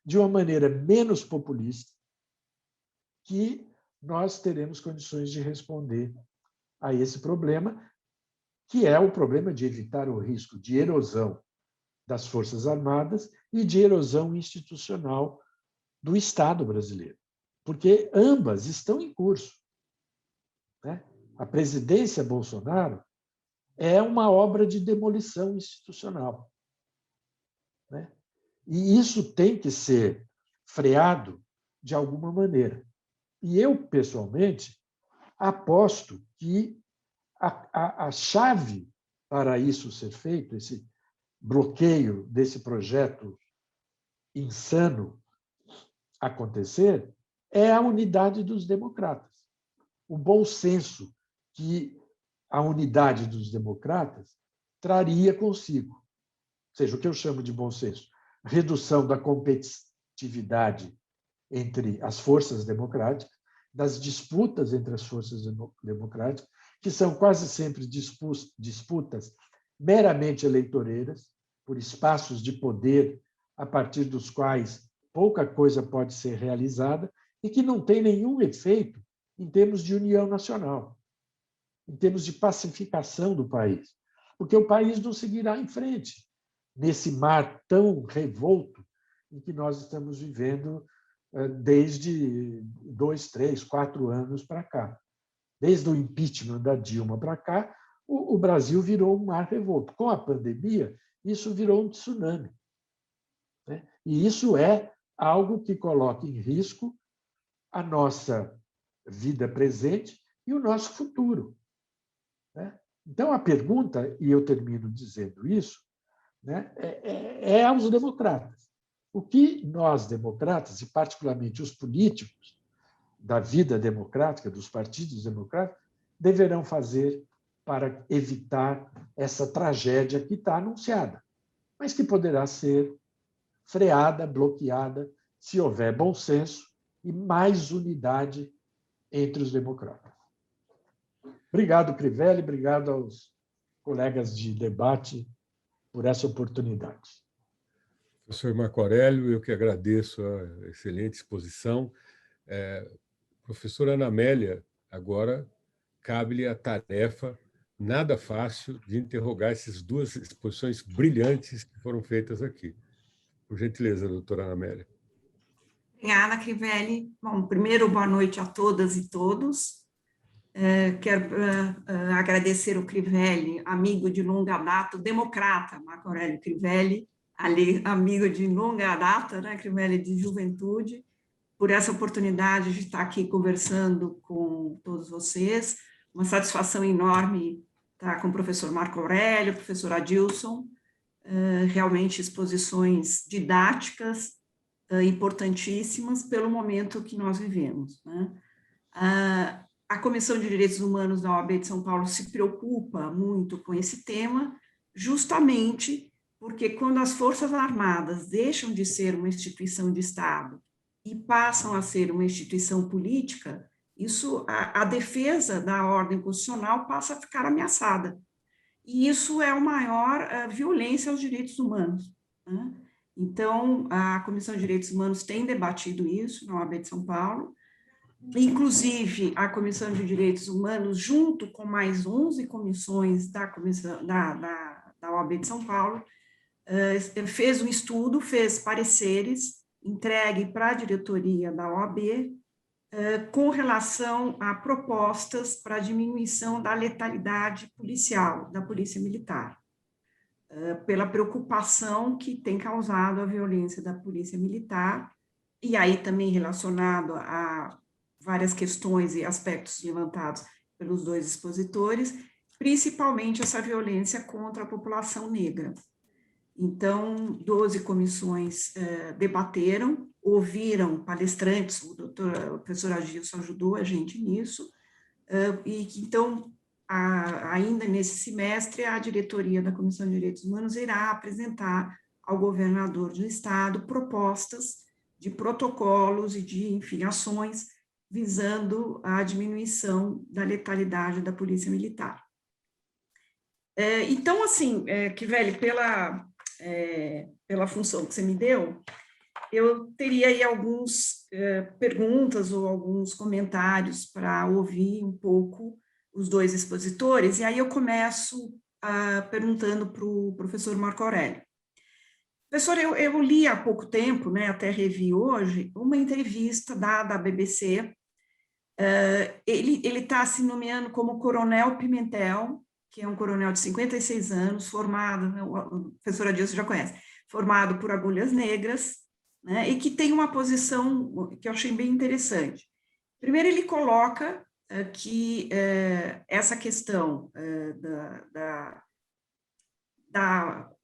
de uma maneira menos populista, que nós teremos condições de responder a esse problema, que é o problema de evitar o risco de erosão das Forças Armadas e de erosão institucional do Estado brasileiro, porque ambas estão em curso, né? A presidência Bolsonaro é uma obra de demolição institucional, né? E isso tem que ser freado de alguma maneira. E eu, pessoalmente, aposto que a chave para isso ser feito, esse bloqueio desse projeto insano acontecer, é a unidade dos democratas. O bom senso que a unidade dos democratas traria consigo. Ou seja, o que eu chamo de bom senso? Redução da competitividade entre as forças democráticas, das disputas entre as forças democráticas, que são quase sempre disputas meramente eleitoreiras, por espaços de poder a partir dos quais pouca coisa pode ser realizada, e que não tem nenhum efeito em termos de união nacional, em termos de pacificação do país, porque o país não seguirá em frente nesse mar tão revolto em que nós estamos vivendo desde 2, 3, 4 anos para cá. Desde o impeachment da Dilma para cá, o Brasil virou um mar revolto. Com a pandemia, isso virou um tsunami, né? E isso é algo que coloca em risco a nossa vida presente e o nosso futuro, né? Então, a pergunta, e eu termino dizendo isso, né, é aos democratas. O que nós, democratas, e particularmente os políticos da vida democrática, dos partidos democráticos, deverão fazer para evitar essa tragédia que está anunciada, mas que poderá ser freada, bloqueada, se houver bom senso e mais unidade entre os democratas. Obrigado, Crivelli, obrigado aos colegas de debate por essa oportunidade. Professor Marco Aurélio, eu que agradeço a excelente exposição. Professora Ana Amélia, agora cabe-lhe a tarefa nada fácil de interrogar essas duas exposições brilhantes que foram feitas aqui. Por gentileza, doutora Ana Amélia. Obrigada, Crivelli. Bom, primeiro, boa noite a todas e todos. Quero agradecer o Crivelli, amigo de longa data, o democrata Marco Aurélio Crivelli, amigo de longa data, né, Crivelli, de juventude, por essa oportunidade de estar aqui conversando com todos vocês. Uma satisfação enorme estar com o professor Marco Aurélio, o professor Adilson, realmente exposições didáticas importantíssimas pelo momento que nós vivemos, né? A Comissão de Direitos Humanos da OAB de São Paulo se preocupa muito com esse tema, justamente porque quando as Forças Armadas deixam de ser uma instituição de Estado e passam a ser uma instituição política, isso, a defesa da ordem constitucional passa a ficar ameaçada. E isso é a maior violência aos direitos humanos, né? Então, a Comissão de Direitos Humanos tem debatido isso na OAB de São Paulo. Inclusive, a Comissão de Direitos Humanos, junto com mais 11 comissões da OAB de São Paulo, fez um estudo, fez pareceres, entregue para a diretoria da OAB, com relação a propostas para a diminuição da letalidade policial, da Polícia Militar, pela preocupação que tem causado a violência da Polícia Militar, e aí também relacionado a várias questões e aspectos levantados pelos dois expositores, principalmente essa violência contra a população negra. Então, 12 comissões debateram, ouviram palestrantes, o professor Adilson ajudou a gente nisso, e então, ainda nesse semestre, a diretoria da Comissão de Direitos Humanos irá apresentar ao governador do estado propostas de protocolos e de, enfim, ações visando a diminuição da letalidade da Polícia Militar. Então, assim, Crivelli, pela função que você me deu, eu teria aí algumas perguntas ou alguns comentários para ouvir um pouco os dois expositores, e aí eu começo perguntando para o professor Marco Aurélio. Professor, eu li há pouco tempo, né, até revi hoje, uma entrevista dada à BBC. Ele está se nomeando como Coronel Pimentel, que é um coronel de 56 anos, formado, né, o professor Adilson já conhece, formado por Agulhas Negras, né, e que tem uma posição que eu achei bem interessante. Primeiro, ele coloca que essa questão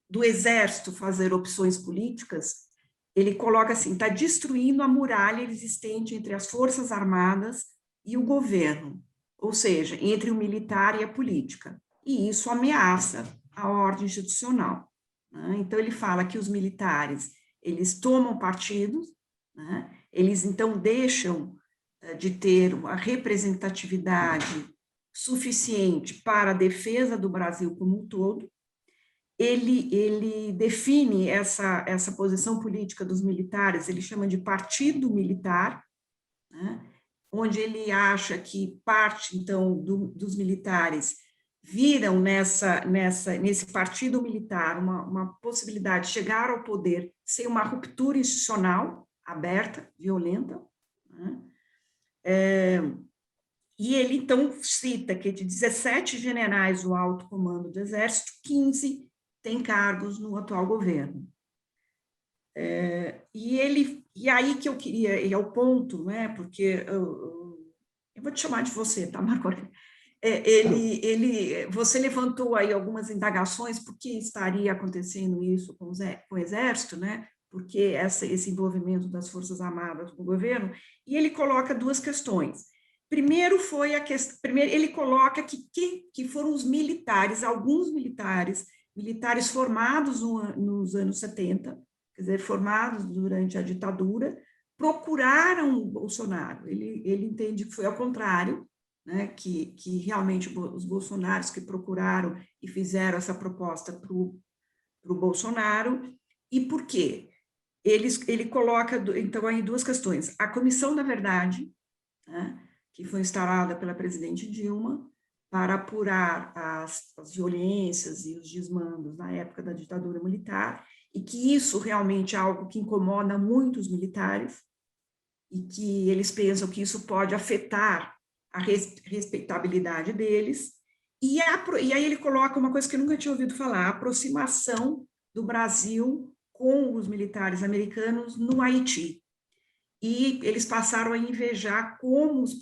do Exército fazer opções políticas, ele coloca assim, está destruindo a muralha existente entre as Forças Armadas e o governo, ou seja, entre o militar e a política, e isso ameaça a ordem institucional, né? Então, ele fala que os militares, eles tomam partidos, né? Eles, então, deixam de ter uma representatividade suficiente para a defesa do Brasil como um todo. Ele define essa posição política dos militares, ele chama de partido militar, né, onde ele acha que parte, então, dos militares viram nesse partido militar uma possibilidade de chegar ao poder sem uma ruptura institucional aberta, violenta, né? E ele, então, cita que de 17 generais do alto comando do Exército, 15 têm cargos no atual governo. E aí que eu queria, e é o ponto, né, porque eu vou te chamar de você, tá, Marco? Você levantou aí algumas indagações por que estaria acontecendo isso com o Exército, né? Porque esse envolvimento das Forças Armadas com o governo, e ele coloca duas questões. Primeiro foi ele coloca que foram os militares, alguns militares formados nos anos 70, quer dizer, formados durante a ditadura, procuraram o Bolsonaro. Ele entende que foi ao contrário, né, que realmente os bolsonaros que procuraram e fizeram essa proposta para o Bolsonaro. E por quê? Ele coloca, então, aí duas questões. A Comissão da Verdade, né, que foi instalada pela presidente Dilma para apurar as violências e os desmandos na época da ditadura militar, e que isso realmente é algo que incomoda muito os militares, e que eles pensam que isso pode afetar a respeitabilidade deles. E aí ele coloca uma coisa que eu nunca tinha ouvido falar, a aproximação do Brasil com os militares americanos no Haiti. E eles passaram a invejar como os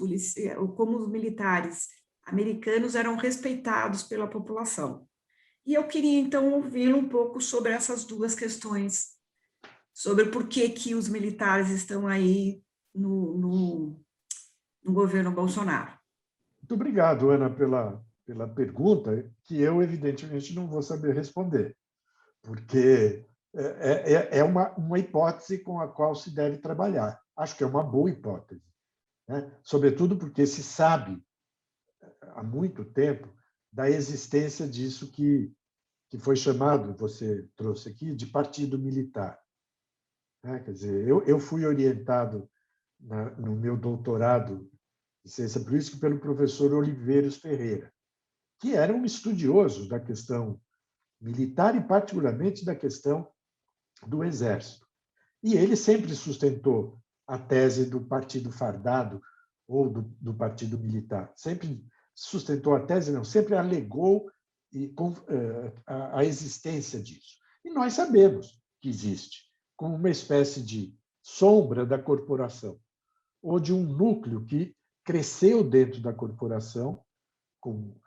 militares americanos eram respeitados pela população. E eu queria, então, ouvi-lo um pouco sobre essas duas questões, sobre por que os militares estão aí no governo Bolsonaro. Muito obrigado, Ana, pela pergunta, que eu, evidentemente, não vou saber responder, porque é uma hipótese com a qual se deve trabalhar. Acho que é uma boa hipótese, né? Sobretudo porque se sabe, há muito tempo, da existência disso que foi chamado, você trouxe aqui, de partido militar. Quer dizer, eu fui orientado no meu doutorado em ciência política pelo professor Oliveiros Ferreira, que era um estudioso da questão militar e, particularmente, da questão do Exército. E ele sempre sustentou a tese do partido fardado ou do partido militar. Sempre sustentou a tese, não, sempre alegou a existência disso. E nós sabemos que existe, como uma espécie de sombra da corporação, ou de um núcleo que cresceu dentro da corporação, com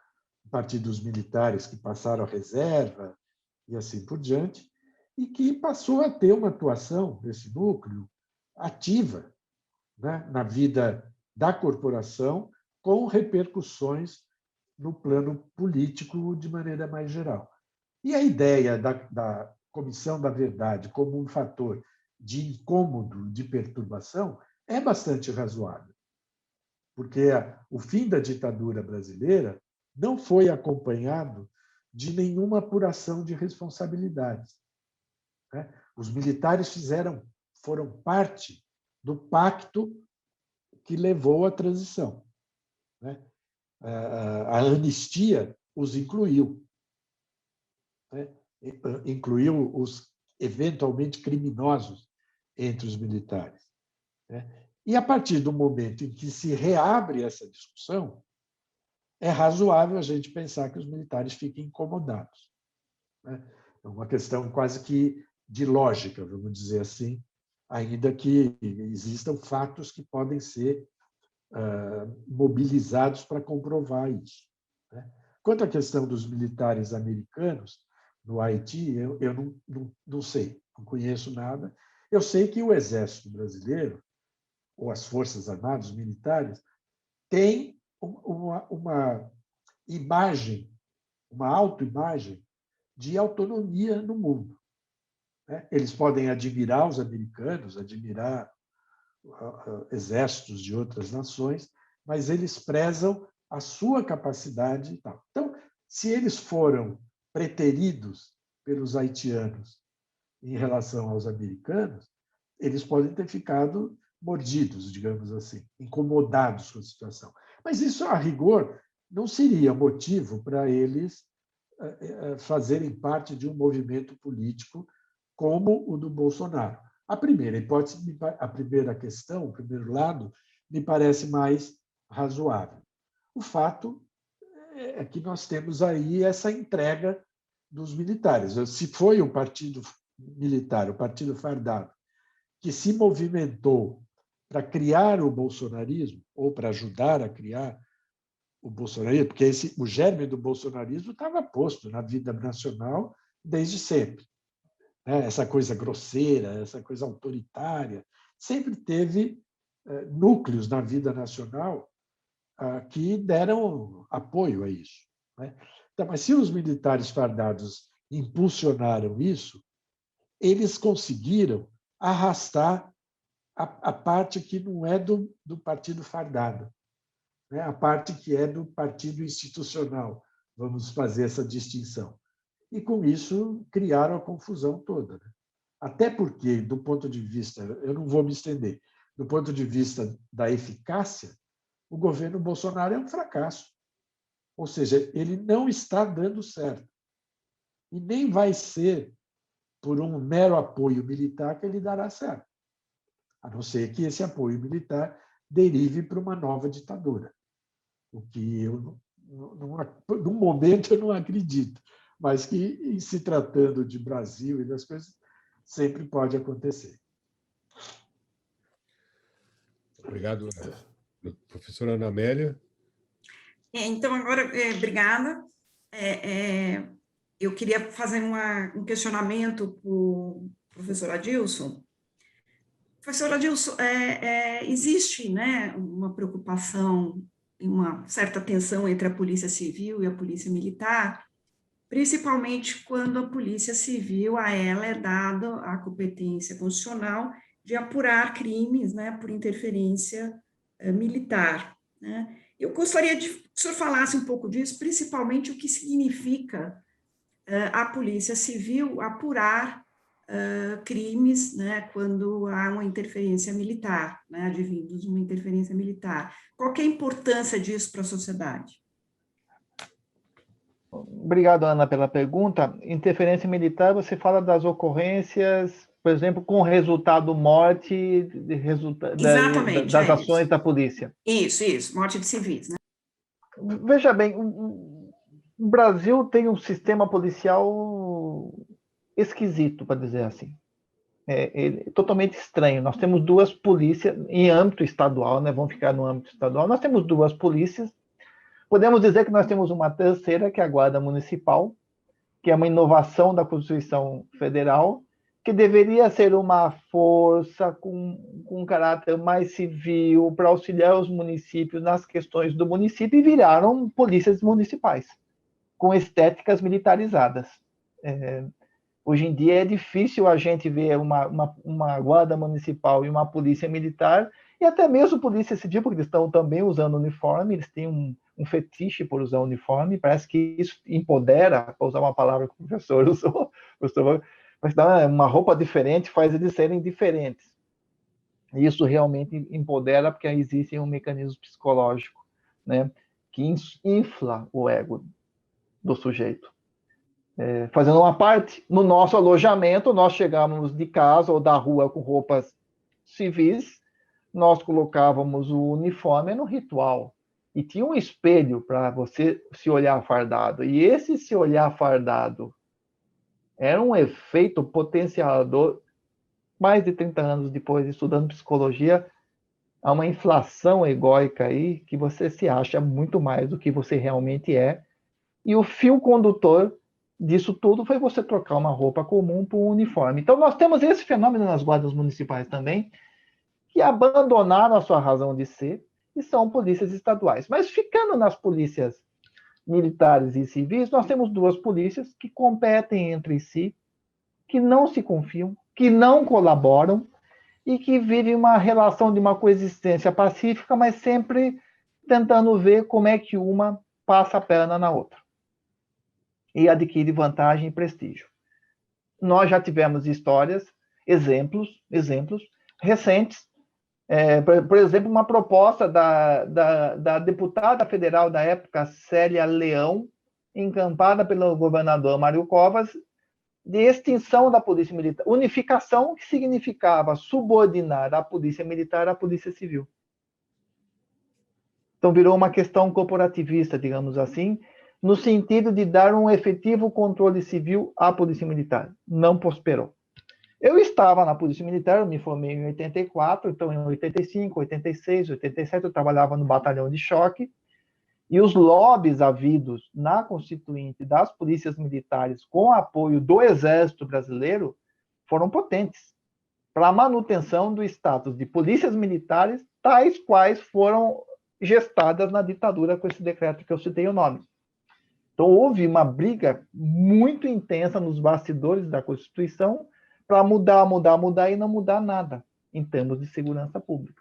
partidos militares que passaram à reserva e assim por diante, e que passou a ter uma atuação desse núcleo ativa, né, na vida da corporação, com repercussões no plano político de maneira mais geral. E a ideia da Comissão da Verdade como um fator de incômodo, de perturbação, é bastante razoável, porque o fim da ditadura brasileira não foi acompanhado de nenhuma apuração de responsabilidades. Os militares foram parte do pacto que levou à transição. A anistia os incluiu. Incluiu os eventualmente criminosos entre os militares. E, a partir do momento em que se reabre essa discussão, é razoável a gente pensar que os militares fiquem incomodados. É uma questão quase que de lógica, vamos dizer assim, ainda que existam fatos que podem ser mobilizados para comprovar isso. Quanto à questão dos militares americanos no Haiti, eu não sei, não conheço nada. Eu sei que o Exército Brasileiro, ou as Forças Armadas, os militares, têm uma imagem, uma autoimagem de autonomia no mundo. Eles podem admirar os americanos, admirar exércitos de outras nações, mas eles prezam a sua capacidade e tal. Então, se eles foram preteridos pelos haitianos em relação aos americanos, eles podem ter ficado mordidos, digamos assim, incomodados com a situação. Mas isso, a rigor, não seria motivo para eles fazerem parte de um movimento político como o do Bolsonaro. A primeira hipótese, a primeira questão, o primeiro lado, me parece mais razoável. O fato é que nós temos aí essa entrega dos militares. Se foi o partido militar, o partido fardado, que se movimentou para criar o bolsonarismo, ou para ajudar a criar o bolsonarismo, porque o germe do bolsonarismo estava posto na vida nacional desde sempre. Essa coisa grosseira, essa coisa autoritária, sempre teve núcleos na vida nacional que deram apoio a isso. Então, mas se os militares fardados impulsionaram isso, eles conseguiram arrastar a parte que não é do partido fardado, a parte que é do partido institucional, vamos fazer essa distinção. E, com isso, criaram a confusão toda. Até porque, do ponto de vista, eu não vou me estender, do ponto de vista da eficácia, o governo Bolsonaro é um fracasso. Ou seja, ele não está dando certo. E nem vai ser por um mero apoio militar que ele dará certo. A não ser que esse apoio militar derive para uma nova ditadura. O que eu, no momento, eu não acredito, mas que, em se tratando de Brasil e das coisas, sempre pode acontecer. Obrigado, professora Ana Amélia. Então, agora, obrigada. Eu queria fazer um questionamento para o professor Adilson. Professor Adilson, existe, né, uma preocupação e uma certa tensão entre a Polícia Civil e a Polícia Militar, principalmente quando a Polícia Civil, a ela é dada a competência constitucional de apurar crimes, né, por interferência militar, né? Eu gostaria de que o senhor falasse um pouco disso, principalmente o que significa a Polícia Civil apurar crimes, né, quando há uma interferência militar, né, advindos de uma interferência militar. Qual que é a importância disso para a sociedade? Obrigado, Ana, pela pergunta. Interferência militar, você fala das ocorrências, por exemplo, com resultado morte das ações da polícia. Isso, morte de civis, né? Veja bem, o Brasil tem um sistema policial esquisito, para dizer assim. É totalmente estranho. Nós temos duas polícias em âmbito estadual, né? Vamos ficar no âmbito estadual. Nós temos duas polícias. Podemos dizer que nós temos uma terceira, que é a Guarda Municipal, que é uma inovação da Constituição Federal, que deveria ser uma força com um caráter mais civil para auxiliar os municípios nas questões do município, e viraram polícias municipais, com estéticas militarizadas. Hoje em dia é difícil a gente ver uma guarda municipal e uma polícia militar, e até mesmo polícia civil, porque eles estão também usando uniforme, eles têm um fetiche por usar uniforme, parece que isso empodera, para usar uma palavra que o professor usou, mas dá uma roupa diferente, faz eles serem diferentes. E isso realmente empodera, porque existe um mecanismo psicológico, né, que infla o ego do sujeito. Fazendo uma parte, no nosso alojamento, nós chegávamos de casa ou da rua com roupas civis, nós colocávamos o uniforme no ritual, e tinha um espelho para você se olhar fardado, e esse se olhar fardado era um efeito potenciador. Mais de 30 anos depois, estudando psicologia, há uma inflação egóica aí, que você se acha muito mais do que você realmente é, e o fio condutor disso tudo foi você trocar uma roupa comum por um uniforme. Então, nós temos esse fenômeno nas guardas municipais também, que abandonaram a sua razão de ser e são polícias estaduais. Mas, ficando nas polícias militares e civis, nós temos duas polícias que competem entre si, que não se confiam, que não colaboram e que vivem uma relação de uma coexistência pacífica, mas sempre tentando ver como é que uma passa a perna na outra e adquire vantagem e prestígio. Nós já tivemos histórias, exemplos recentes, Por exemplo, uma proposta da deputada federal da época, Célia Leão, encampada pelo governador Mário Covas, de extinção da Polícia Militar. Unificação, que significava subordinar a Polícia Militar à Polícia Civil. Então, virou uma questão corporativista, digamos assim, no sentido de dar um efetivo controle civil à Polícia Militar. Não prosperou. Eu estava na Polícia Militar, eu me formei em 84, então em 85, 86, 87, eu trabalhava no batalhão de choque, e os lobbies havidos na Constituinte das polícias militares com apoio do Exército Brasileiro foram potentes para a manutenção do status de polícias militares, tais quais foram gestadas na ditadura com esse decreto que eu citei o nome. Então, houve uma briga muito intensa nos bastidores da Constituição para mudar e não mudar nada em termos de segurança pública.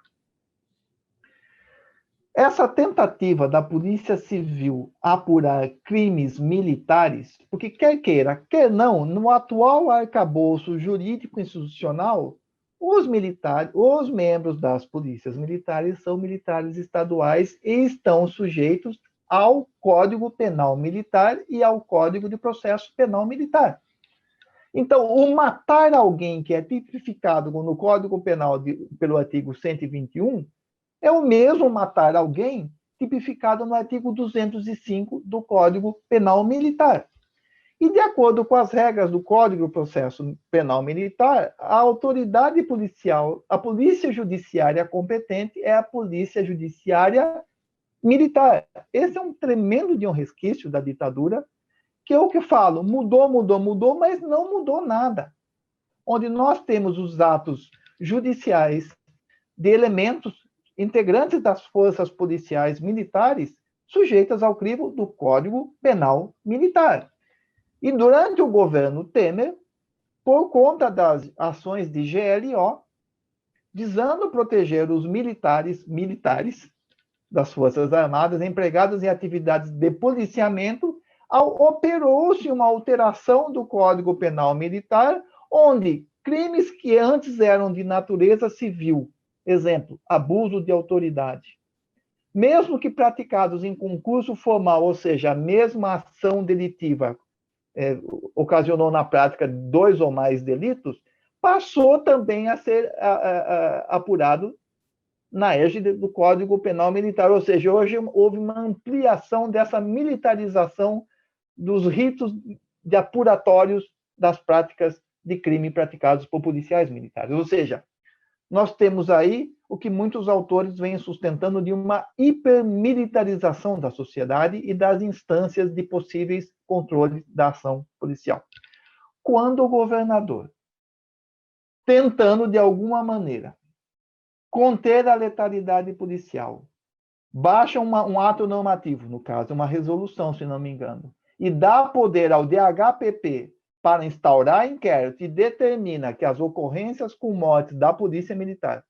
Essa tentativa da Polícia Civil apurar crimes militares, porque quer queira, quer não, no atual arcabouço jurídico institucional, os militares, os membros das polícias militares são militares estaduais e estão sujeitos ao Código Penal Militar e ao Código de Processo Penal Militar. Então, o matar alguém que é tipificado no Código Penal pelo artigo 121 é o mesmo matar alguém tipificado no artigo 205 do Código Penal Militar. E, de acordo com as regras do Código de Processo Penal Militar, a autoridade policial, a polícia judiciária competente é a polícia judiciária militar. Esse é um tremendo de um resquício da ditadura, que é o que falo, mudou, mas não mudou nada. Onde nós temos os atos judiciais de elementos integrantes das forças policiais militares sujeitas ao crivo do Código Penal Militar. E durante o governo Temer, por conta das ações de GLO, visando proteger os militares das Forças Armadas empregados em atividades de policiamento, operou-se uma alteração do Código Penal Militar, onde crimes que antes eram de natureza civil, exemplo, abuso de autoridade, mesmo que praticados em concurso formal, ou seja, a mesma ação delitiva ocasionou na prática 2 ou mais delitos, passou também a ser apurado na égide do Código Penal Militar, ou seja, hoje houve uma ampliação dessa militarização dos ritos de apuratórios das práticas de crime praticados por policiais militares. Ou seja, nós temos aí o que muitos autores vêm sustentando de uma hipermilitarização da sociedade e das instâncias de possíveis controles da ação policial. Quando o governador, tentando de alguma maneira conter a letalidade policial, baixa um ato normativo, no caso, uma resolução, se não me engano, e dá poder ao DHPP para instaurar inquérito e determina que as ocorrências com mortes da Polícia Militar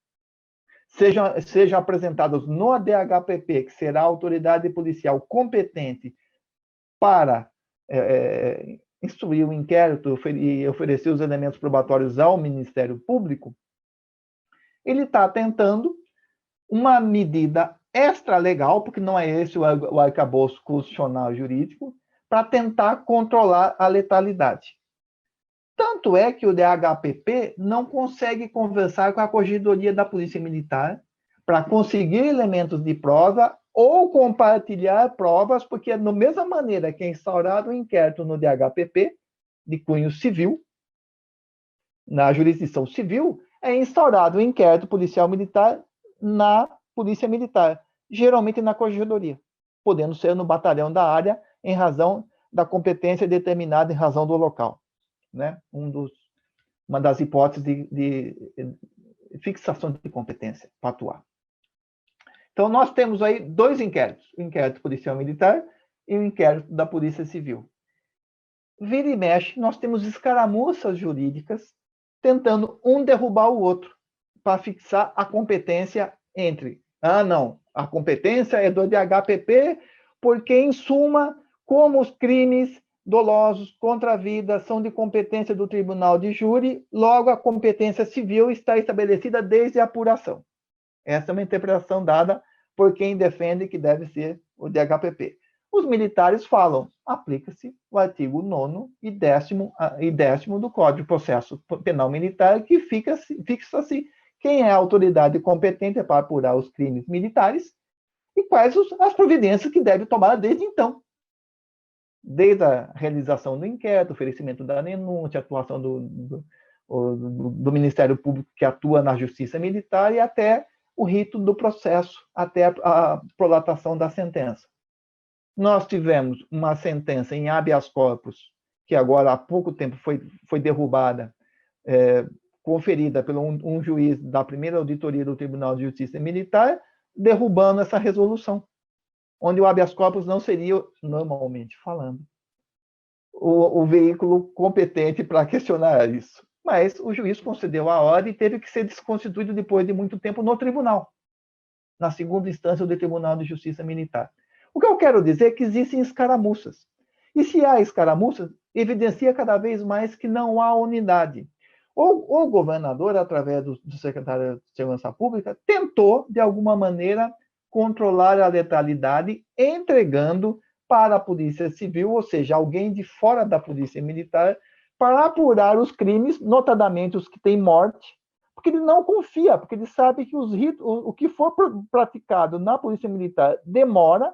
sejam apresentadas no DHPP, que será a autoridade policial competente para instruir o inquérito e oferecer os elementos probatórios ao Ministério Público, ele está tentando uma medida extralegal, porque não é esse o arcabouço constitucional jurídico, para tentar controlar a letalidade. Tanto é que o DHPP não consegue conversar com a Corregedoria da Polícia Militar para conseguir elementos de prova ou compartilhar provas, porque da mesma maneira que é instaurado um inquérito no DHPP, de cunho civil, na jurisdição civil, é instaurado um inquérito policial militar na Polícia Militar, geralmente na Corregedoria, podendo ser no batalhão da área, em razão da competência determinada em razão do local. Né? Uma das hipóteses de fixação de competência para atuar. Então, nós temos aí 2 inquéritos, o inquérito policial militar e o inquérito da Polícia Civil. Vira e mexe, nós temos escaramuças jurídicas tentando um derrubar o outro para fixar a competência entre, não, a competência é do DHPP, porque, em suma, como os crimes dolosos contra a vida são de competência do Tribunal de Júri, logo a competência civil está estabelecida desde a apuração. Essa é uma interpretação dada por quem defende que deve ser o DHPP. Os militares falam, aplica-se o artigo 9º e 10º do Código de Processo Penal Militar, que fixa-se quem é a autoridade competente para apurar os crimes militares e quais as providências que deve tomar desde então. Desde a realização do inquérito, oferecimento da denúncia, atuação do Ministério Público que atua na Justiça Militar e até o rito do processo, até a prolatação da sentença. Nós tivemos uma sentença em habeas corpus, que agora há pouco tempo foi derrubada, conferida por um juiz da primeira auditoria do Tribunal de Justiça Militar, derrubando essa resolução, onde o habeas corpus não seria, normalmente falando, o veículo competente para questionar isso. Mas o juiz concedeu a ordem e teve que ser desconstituído depois de muito tempo no tribunal, na segunda instância do Tribunal de Justiça Militar. O que eu quero dizer é que existem escaramuças. E se há escaramuças, evidencia cada vez mais que não há unidade. O governador, através do secretário de Segurança Pública, tentou, de alguma maneira, controlar a letalidade, entregando para a Polícia Civil, ou seja, alguém de fora da Polícia Militar, para apurar os crimes, notadamente os que têm morte, porque ele não confia, porque ele sabe que o que for praticado na Polícia Militar demora,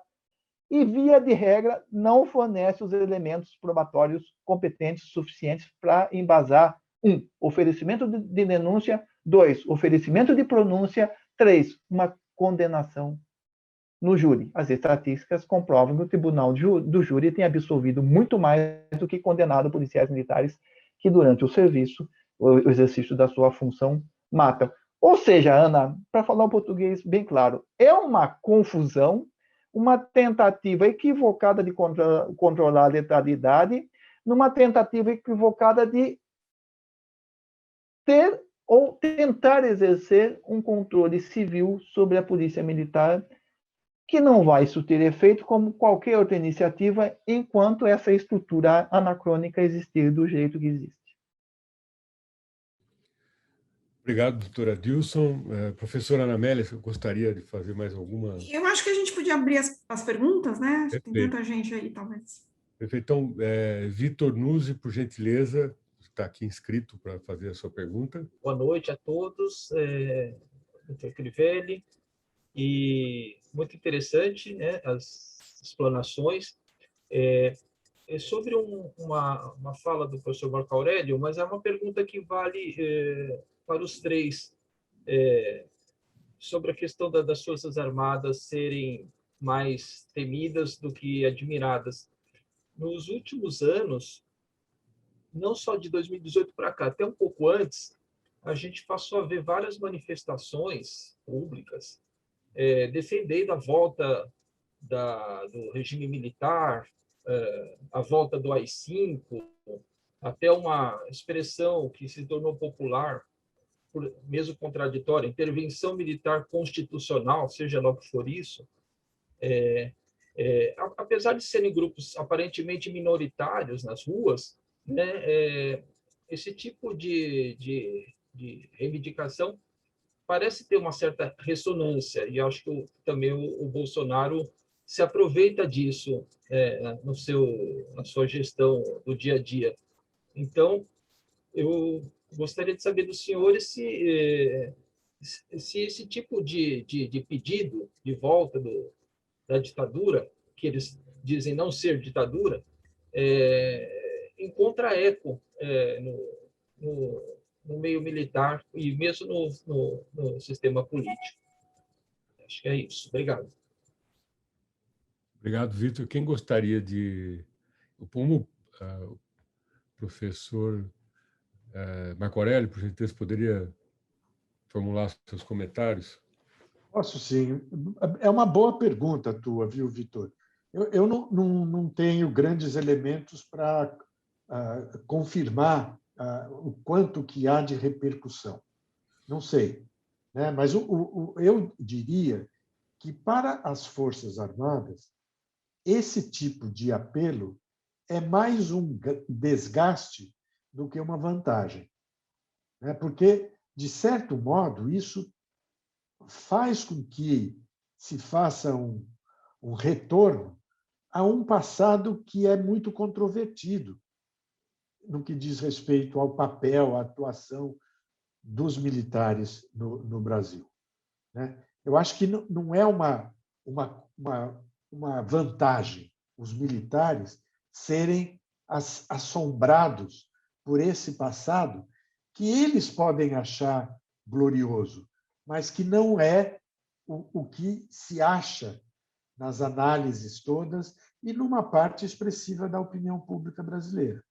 e, via de regra, não fornece os elementos probatórios competentes suficientes para embasar 1. Oferecimento de denúncia, 2. Oferecimento de pronúncia, 3. Uma condenação no júri. As estatísticas comprovam que o Tribunal do Júri tem absolvido muito mais do que condenado policiais militares que, durante o serviço, o exercício da sua função, matam. Ou seja, Ana, para falar o português bem claro, é uma confusão, uma tentativa equivocada de controlar a letalidade, numa tentativa equivocada de ter ou tentar exercer um controle civil sobre a Polícia Militar, que não vai surtir efeito como qualquer outra iniciativa, enquanto essa estrutura anacrônica existir do jeito que existe. Obrigado, doutora Adilson. Professora Ana Amélia, você gostaria de fazer mais alguma? Eu acho que a gente podia abrir as perguntas, né? Perfeito. Tem tanta gente aí, talvez. Perfeito. Então, Vitor Nuzzi, por gentileza, está aqui inscrito para fazer a sua pergunta. Boa noite a todos, doutor Crivelli, e muito interessante, né, as explanações. É sobre uma fala do professor Marco Aurélio, mas é uma pergunta que vale para os três, sobre a questão das Forças Armadas serem mais temidas do que admiradas. Nos últimos anos, não só de 2018 para cá, até um pouco antes, a gente passou a ver várias manifestações públicas defendendo a volta do regime militar, a volta do AI-5, até uma expressão que se tornou popular, mesmo contraditória, intervenção militar constitucional, seja lá o que for isso. Apesar de serem grupos aparentemente minoritários nas ruas, né, esse tipo de reivindicação parece ter uma certa ressonância, e acho que também o Bolsonaro se aproveita disso na sua gestão do dia a dia. Então, eu gostaria de saber dos senhores se esse tipo de pedido de volta da ditadura, que eles dizem não ser ditadura, encontra eco no meio militar e mesmo no sistema político. Acho que é isso. Obrigado. Obrigado, Vitor. Quem gostaria de... Como o professor Marco Aurélio, por gentileza, poderia formular seus comentários? Posso sim. É uma boa pergunta tua, viu, Vitor? Eu não tenho grandes elementos para confirmar o quanto que há de repercussão. Não sei, né? Mas eu diria que, para as Forças Armadas, esse tipo de apelo é mais um desgaste do que uma vantagem, né? Porque, de certo modo, isso faz com que se faça um retorno a um passado que é muito controvertido no que diz respeito ao papel, à atuação dos militares no Brasil. Eu acho que não é uma vantagem os militares serem assombrados por esse passado que eles podem achar glorioso, mas que não é o que se acha nas análises todas e numa parte expressiva da opinião pública brasileira.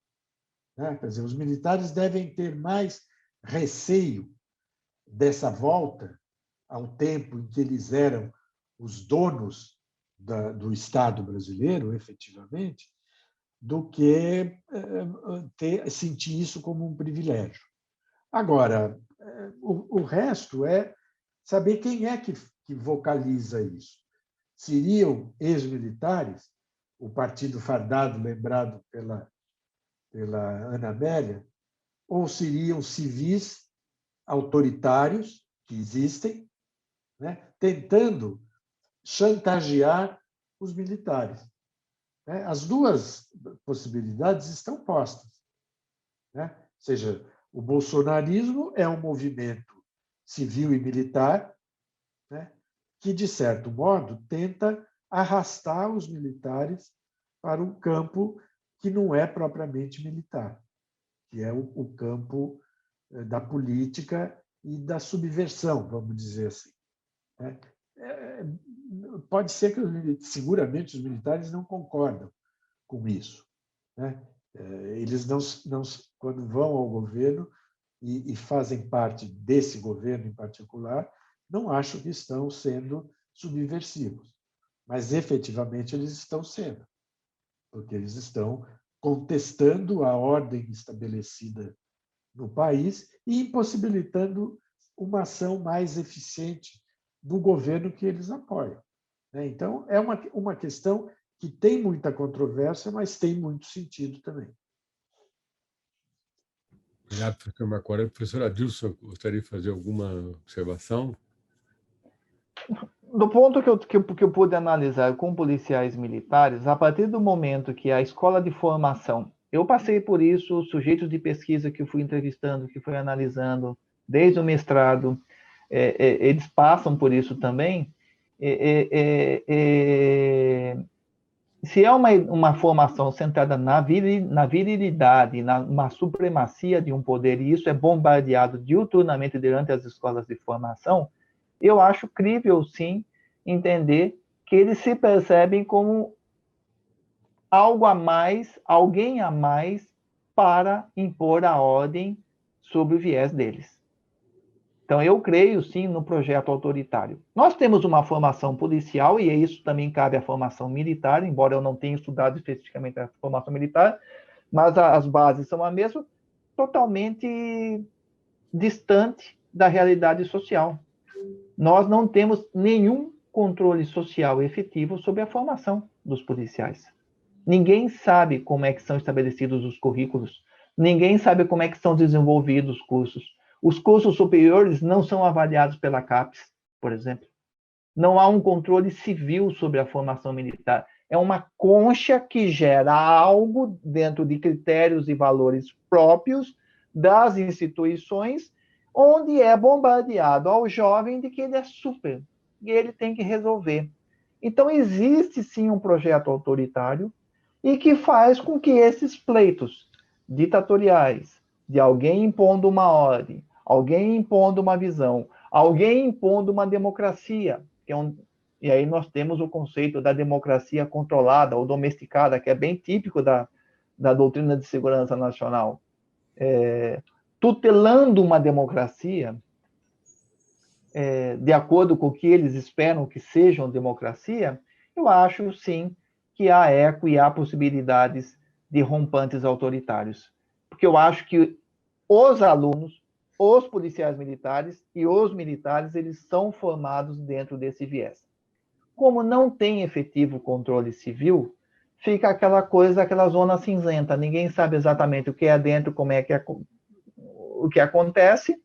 Quer dizer, os militares devem ter mais receio dessa volta ao tempo em que eles eram os donos do Estado brasileiro, efetivamente, do que sentir isso como um privilégio. Agora, o resto é saber quem é que vocaliza isso. Seriam ex-militares, o partido fardado lembrado pela Ana Amélia, ou seriam civis autoritários, que existem, tentando chantagear os militares. As duas possibilidades estão postas. Ou seja, o bolsonarismo é um movimento civil e militar que, de certo modo, tenta arrastar os militares para um campo que não é propriamente militar, que é o campo da política e da subversão, vamos dizer assim. Pode ser que, seguramente, os militares não concordam com isso. Eles não, quando vão ao governo e fazem parte desse governo em particular, não acham que estão sendo subversivos, mas efetivamente eles estão sendo, porque eles estão contestando a ordem estabelecida no país e impossibilitando uma ação mais eficiente do governo que eles apoiam. Então, é uma questão que tem muita controvérsia, mas tem muito sentido também. Obrigado, professor Marco Aurélio. Professor Adilson, gostaria de fazer alguma observação? Do ponto que eu pude analisar com policiais militares, a partir do momento que a escola de formação, eu passei por isso, os sujeitos de pesquisa que eu fui entrevistando, que fui analisando, desde o mestrado, eles passam por isso também. Se é uma formação centrada na virilidade, numa supremacia de um poder, e isso é bombardeado diuturnamente durante as escolas de formação, eu acho crível, sim, entender que eles se percebem como algo a mais, alguém a mais, para impor a ordem sobre o viés deles. Então, eu creio, sim, no projeto autoritário. Nós temos uma formação policial, e isso também cabe à formação militar, embora eu não tenha estudado especificamente a formação militar, mas as bases são a mesma, totalmente distante da realidade social. Nós não temos nenhum controle social efetivo sobre a formação dos policiais. Ninguém sabe como é que são estabelecidos os currículos, ninguém sabe como é que são desenvolvidos os cursos. Os cursos superiores não são avaliados pela CAPES, por exemplo. Não há um controle civil sobre a formação militar. É uma concha que gera algo dentro de critérios e valores próprios das instituições, onde é bombardeado ao jovem de que ele é super, e ele tem que resolver. Então, existe sim um projeto autoritário e que faz com que esses pleitos ditatoriais, de alguém impondo uma ordem, alguém impondo uma visão, alguém impondo uma democracia, e aí nós temos o conceito da democracia controlada ou domesticada, que é bem típico da doutrina de segurança nacional. Tutelando uma democracia, de acordo com o que eles esperam que sejam democracia, eu acho, sim, que há eco e há possibilidades de rompantes autoritários. Porque eu acho que os alunos, os policiais militares e os militares, eles são formados dentro desse viés. Como não tem efetivo controle civil, fica aquela coisa, aquela zona cinzenta. Ninguém sabe exatamente o que é dentro, como é que o que acontece.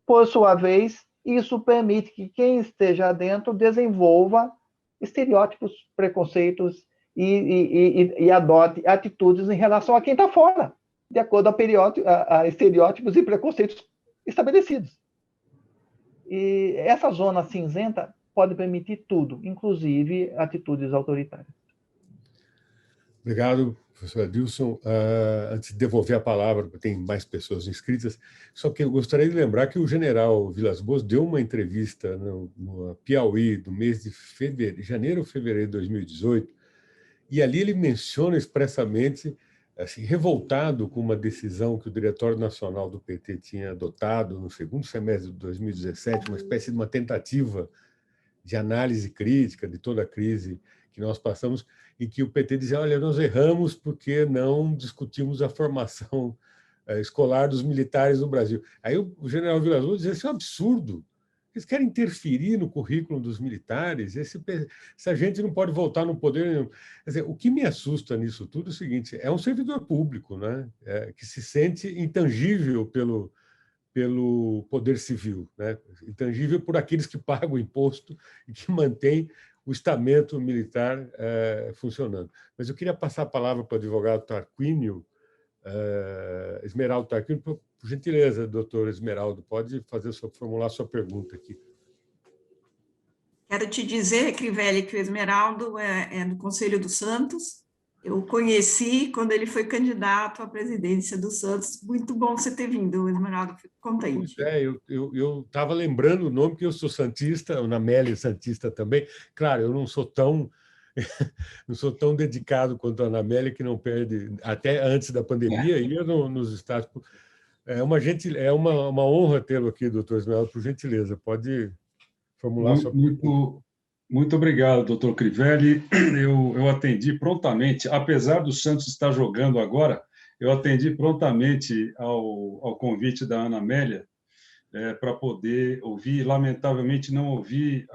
Por sua vez, isso permite que quem esteja dentro desenvolva estereótipos, preconceitos e adote atitudes em relação a quem está fora, de acordo a estereótipos e preconceitos estabelecidos. E essa zona cinzenta pode permitir tudo, inclusive atitudes autoritárias. Obrigado, professor Adilson. Antes de devolver a palavra, porque tem mais pessoas inscritas, só que eu gostaria de lembrar que o general Vilas Boas deu uma entrevista no Piauí, do mês de janeiro ou fevereiro de 2018, e ali ele menciona expressamente, assim, revoltado com uma decisão que o Diretório Nacional do PT tinha adotado no segundo semestre de 2017, uma espécie de uma tentativa de análise crítica de toda a crise que nós passamos, e que o PT dizia, olha, nós erramos porque não discutimos a formação escolar dos militares no Brasil. Aí o general Vilas Boas dizia, isso é um absurdo. Eles querem interferir no currículo dos militares, essa gente não pode voltar no poder nenhum. Quer dizer, o que me assusta nisso tudo é o seguinte, é um servidor público, né? Que se sente intangível pelo poder civil, né? Intangível por aqueles que pagam o imposto e que mantêm o estamento militar funcionando. Mas eu queria passar a palavra para o advogado Tarquínio, Esmeraldo Tarquínio. Por gentileza, doutor Esmeraldo, pode formular a sua pergunta aqui. Quero te dizer, Crivelli, que o Esmeraldo é do Conselho do Santos. Eu o conheci quando ele foi candidato à presidência do Santos. Muito bom você ter vindo, Esmeraldo, fico contente. Pois é, eu estava lembrando o nome, que eu sou santista, o Namélia é santista também. Claro, eu não sou tão dedicado quanto a Anamélia, que não perde, até antes da pandemia, ia nos estados. É uma honra tê-lo aqui, doutor Esmeraldo, por gentileza. Pode formular sua pergunta. Muito obrigado, doutor Crivelli. Eu atendi prontamente, apesar do Santos estar jogando agora, eu atendi prontamente ao convite da Ana Amélia para poder ouvir. Lamentavelmente, não ouvi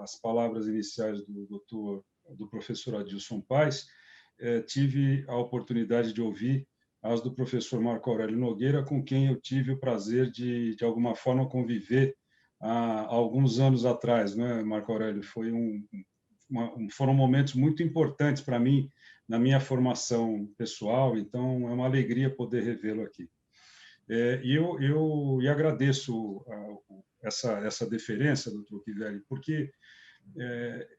as palavras iniciais do professor Adilson Paes. Tive a oportunidade de ouvir as do professor Marco Aurélio Nogueira, com quem eu tive o prazer de alguma forma, conviver há alguns anos atrás, né, Marco Aurélio? Foram momentos muito importantes para mim, na minha formação pessoal, então é uma alegria poder revê-lo aqui. E eu agradeço essa deferência, doutor Crivelli, porque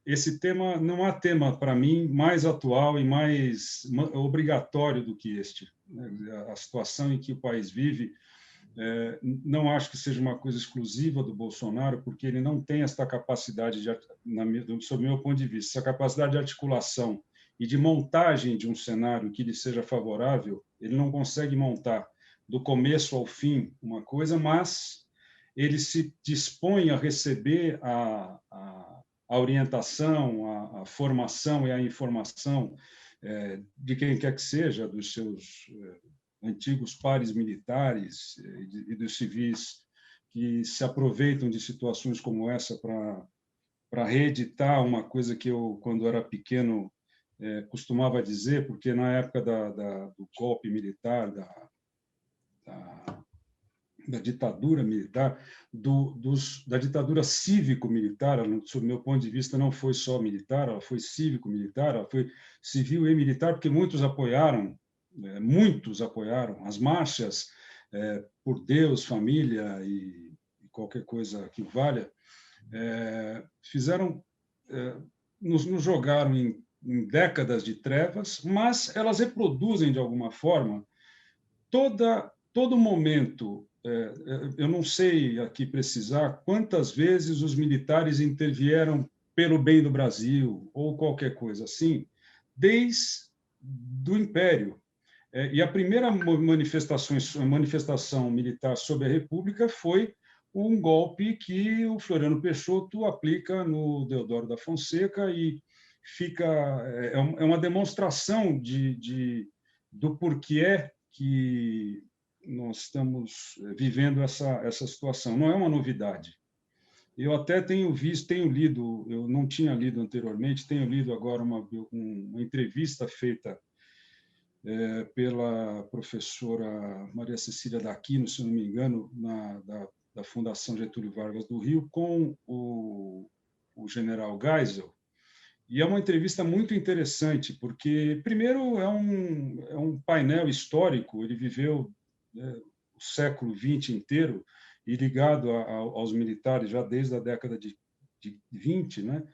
esse tema não há tema, para mim, mais atual e mais obrigatório do que este. A situação em que o país vive, não acho que seja uma coisa exclusiva do Bolsonaro, porque ele não tem esta capacidade, sob meu ponto de vista, essa capacidade de articulação e de montagem de um cenário que lhe seja favorável. Ele não consegue montar do começo ao fim uma coisa, mas ele se dispõe a receber a orientação, a formação e a informação de quem quer que seja, dos seus antigos pares militares e dos civis que se aproveitam de situações como essa para reeditar uma coisa que eu, quando era pequeno, costumava dizer, porque na época do golpe militar, da ditadura militar, da ditadura cívico-militar, sob meu ponto de vista, não foi só militar, ela foi cívico-militar, ela foi civil e militar, porque muitos apoiaram as marchas por Deus, família e qualquer coisa que valha, nos jogaram em décadas de trevas, mas elas reproduzem, de alguma forma, todo momento. Eu não sei aqui precisar quantas vezes os militares intervieram pelo bem do Brasil ou qualquer coisa assim, desde o Império. E a primeira manifestação militar sobre a República foi um golpe que o Floriano Peixoto aplica no Deodoro da Fonseca, e é uma demonstração do porquê que nós estamos vivendo essa situação. Não é uma novidade. Eu até tenho lido, eu não tinha lido anteriormente, tenho lido agora uma entrevista feita pela professora Maria Cecília Daquino, se não me engano, da da Fundação Getúlio Vargas do Rio com o general Geisel. E é uma entrevista muito interessante, porque, primeiro, é um painel histórico, ele viveu, né, o século XX inteiro e ligado aos militares já desde a década de 20, né?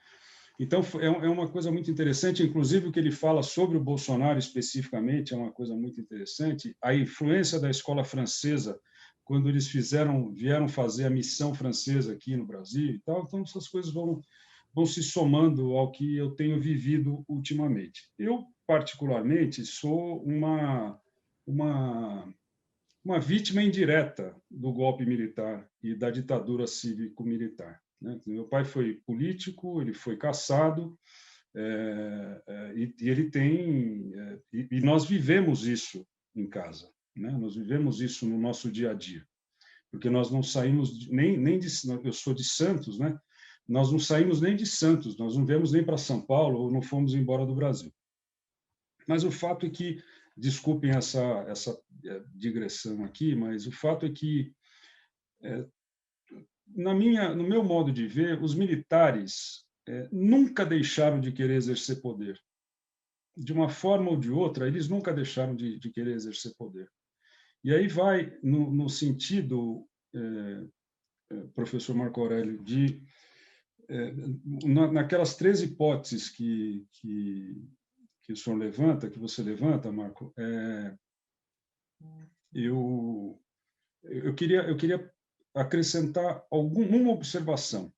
Então, é uma coisa muito interessante, inclusive o que ele fala sobre o Bolsonaro especificamente é uma coisa muito interessante, a influência da escola francesa, quando eles vieram fazer a missão francesa aqui no Brasil e tal, então essas coisas vão se somando ao que eu tenho vivido ultimamente. Eu, particularmente, sou uma vítima indireta do golpe militar e da ditadura cívico-militar, né? Meu pai foi político, ele foi cassado, e ele tem... E nós vivemos isso em casa, né? Nós vivemos isso no nosso dia a dia, porque nós não saímos nem de... Eu sou de Santos, né? Nós não saímos nem de Santos, nós não viemos nem para São Paulo ou não fomos embora do Brasil. Mas o fato é que, desculpem essa digressão aqui, mas o fato é que, no meu modo de ver, os militares nunca deixaram de querer exercer poder. De uma forma ou de outra, eles nunca deixaram de querer exercer poder. E aí vai no sentido, professor Marco Aurélio, naquelas 3 hipóteses que o senhor levanta, que você levanta, Marco, eu queria acrescentar uma observação.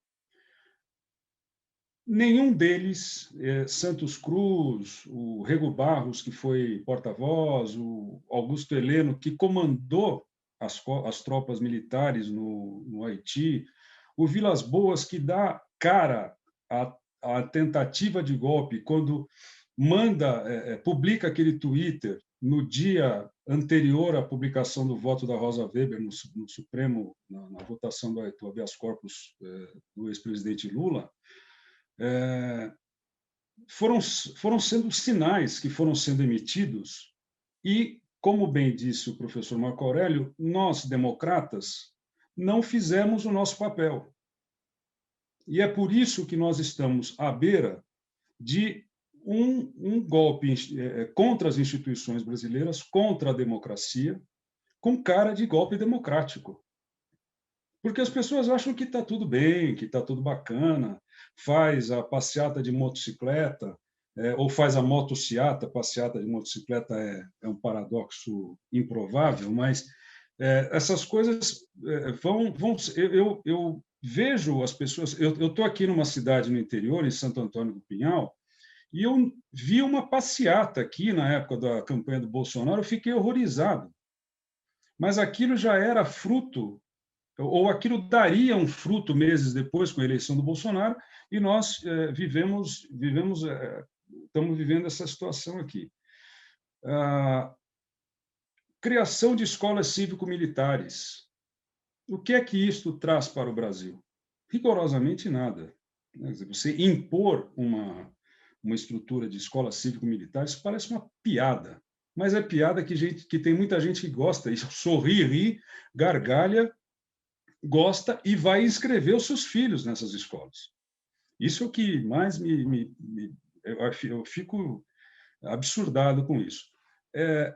Nenhum deles, Santos Cruz, o Rego Barros, que foi porta-voz, o Augusto Heleno, que comandou as tropas militares no Haiti, o Vilas Boas, que dá cara à tentativa de golpe, quando publica aquele Twitter no dia anterior à publicação do voto da Rosa Weber no Supremo, na votação do habeas corpus do ex-presidente Lula, foram sendo sinais que foram sendo emitidos e, como bem disse o professor Marco Aurélio, nós, democratas, não fizemos o nosso papel. E é por isso que nós estamos à beira de um golpe contra as instituições brasileiras, contra a democracia, com cara de golpe democrático. Porque as pessoas acham que está tudo bem, que está tudo bacana, faz a passeata de motocicleta, ou faz a motociata. Passeata de motocicleta é um paradoxo improvável, mas essas coisas vão... Eu vejo as pessoas... Eu estou aqui numa cidade no interior, em Santo Antônio do Pinhal, e eu vi uma passeata aqui na época da campanha do Bolsonaro, eu fiquei horrorizado. Mas aquilo já era fruto, ou aquilo daria um fruto meses depois com a eleição do Bolsonaro, e nós estamos vivendo essa situação aqui. Criação de escolas cívico-militares. O que é que isto traz para o Brasil? Rigorosamente nada. Você impor uma estrutura de escolas cívico-militares parece uma piada, mas é piada que tem muita gente que gosta, e sorri, ri, gargalha, gosta e vai inscrever os seus filhos nessas escolas. Isso é o que mais eu fico absurdado com isso. A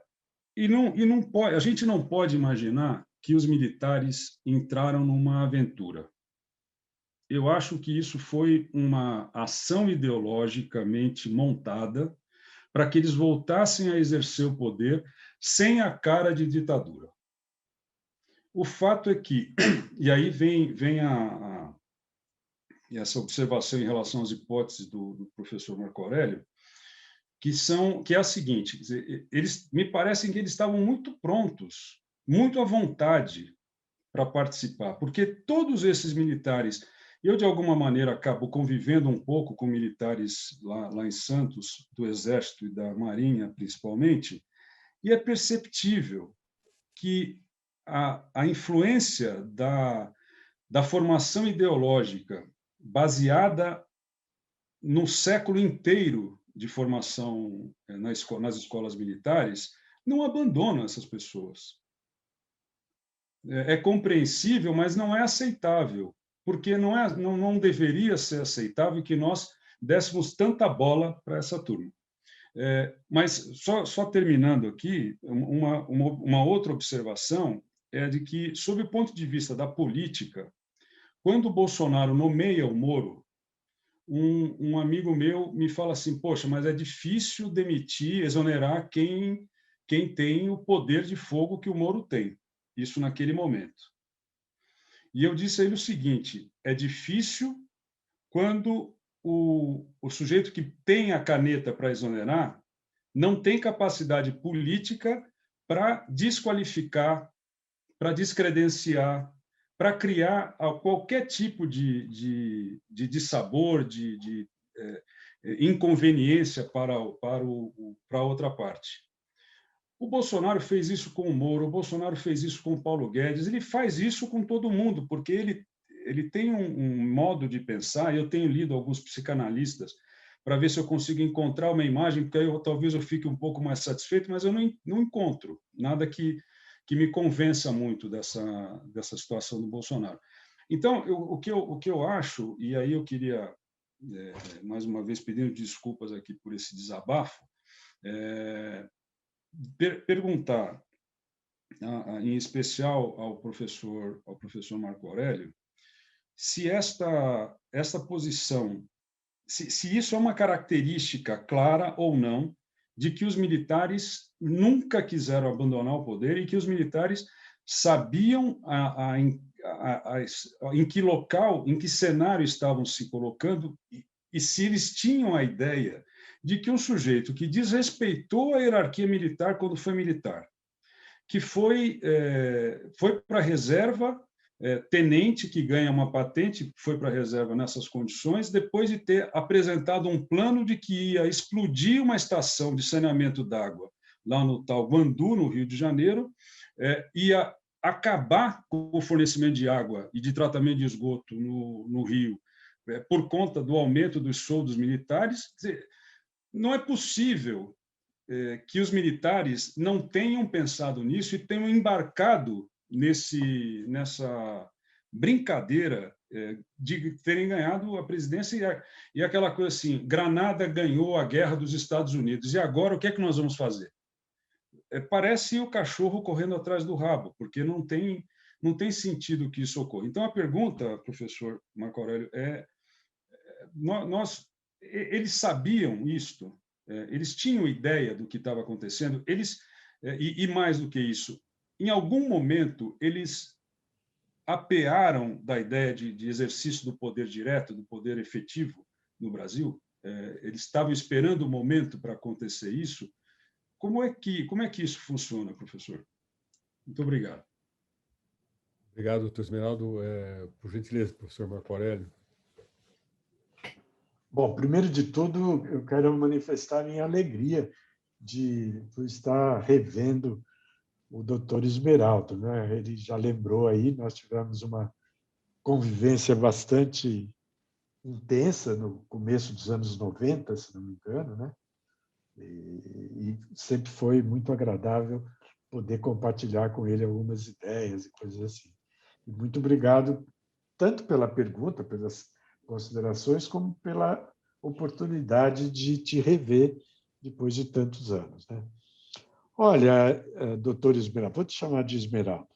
gente não pode imaginar que os militares entraram numa aventura. Eu acho que isso foi uma ação ideologicamente montada para que eles voltassem a exercer o poder sem a cara de ditadura. O fato é que, e aí vem essa observação em relação às hipóteses do professor Marco Aurélio, que é a seguinte: quer dizer, eles me parecem que eles estavam muito prontos, muito à vontade para participar, porque todos esses militares, eu de alguma maneira acabo convivendo um pouco com militares lá em Santos, do Exército e da Marinha principalmente, e é perceptível que a influência da formação ideológica baseada no século inteiro de formação nas escolas militares não abandona essas pessoas. é compreensível, mas não é aceitável, porque não deveria ser aceitável que nós dessemos tanta bola para essa turma. Mas, só terminando aqui, uma outra observação é de que, sob o ponto de vista da política, quando o Bolsonaro nomeia o Moro, um amigo meu me fala assim, poxa, mas é difícil demitir, exonerar quem tem o poder de fogo que o Moro tem. Isso naquele momento. E eu disse a ele o seguinte, é difícil quando o sujeito que tem a caneta para exonerar não tem capacidade política para desqualificar, para descredenciar, para criar qualquer tipo de dissabor, de inconveniência para a outra parte. O Bolsonaro fez isso com o Moro, o Bolsonaro fez isso com o Paulo Guedes, ele faz isso com todo mundo, porque ele tem um modo de pensar, e eu tenho lido alguns psicanalistas para ver se eu consigo encontrar uma imagem, porque aí talvez eu fique um pouco mais satisfeito, mas eu não encontro nada que me convença muito dessa situação do Bolsonaro. Então, o que eu acho, e aí eu queria, mais uma vez, pedindo desculpas aqui por esse desabafo, perguntar, em especial ao professor Marco Aurélio, se esta posição, se isso é uma característica clara ou não de que os militares nunca quiseram abandonar o poder e que os militares sabiam em que local, em que cenário estavam se colocando e se eles tinham a ideia de que um sujeito que desrespeitou a hierarquia militar quando foi militar, que foi para a reserva, tenente que ganha uma patente, foi para a reserva nessas condições, depois de ter apresentado um plano de que ia explodir uma estação de saneamento d'água lá no tal Guandu, no Rio de Janeiro, ia acabar com o fornecimento de água e de tratamento de esgoto no Rio, por conta do aumento dos soldos militares. Quer dizer, não é possível que os militares não tenham pensado nisso e tenham embarcado nessa brincadeira de terem ganhado a presidência e aquela coisa assim, Granada ganhou a guerra dos Estados Unidos, e agora o que é que nós vamos fazer? Parece o cachorro correndo atrás do rabo, porque não tem sentido que isso ocorra. Então, a pergunta, professor Marco Aurélio, eles sabiam isto? Eles tinham ideia do que estava acontecendo? E mais do que isso, em algum momento, eles apearam da ideia de exercício do poder direto, do poder efetivo no Brasil? Eles estavam esperando o momento para acontecer isso? Como é que isso funciona, professor? Muito obrigado. Obrigado, doutor Esmeraldo. Por gentileza, professor Marco Aurélio. Bom, primeiro de tudo, eu quero manifestar minha alegria de estar revendo o doutor Esmeraldo, né? Ele já lembrou aí, nós tivemos uma convivência bastante intensa no começo dos anos 90, se não me engano, né? E sempre foi muito agradável poder compartilhar com ele algumas ideias e coisas assim. E muito obrigado tanto pela pergunta, pelas considerações, como pela oportunidade de te rever depois de tantos anos, né? Olha, doutor Esmeraldo, vou te chamar de Esmeraldo,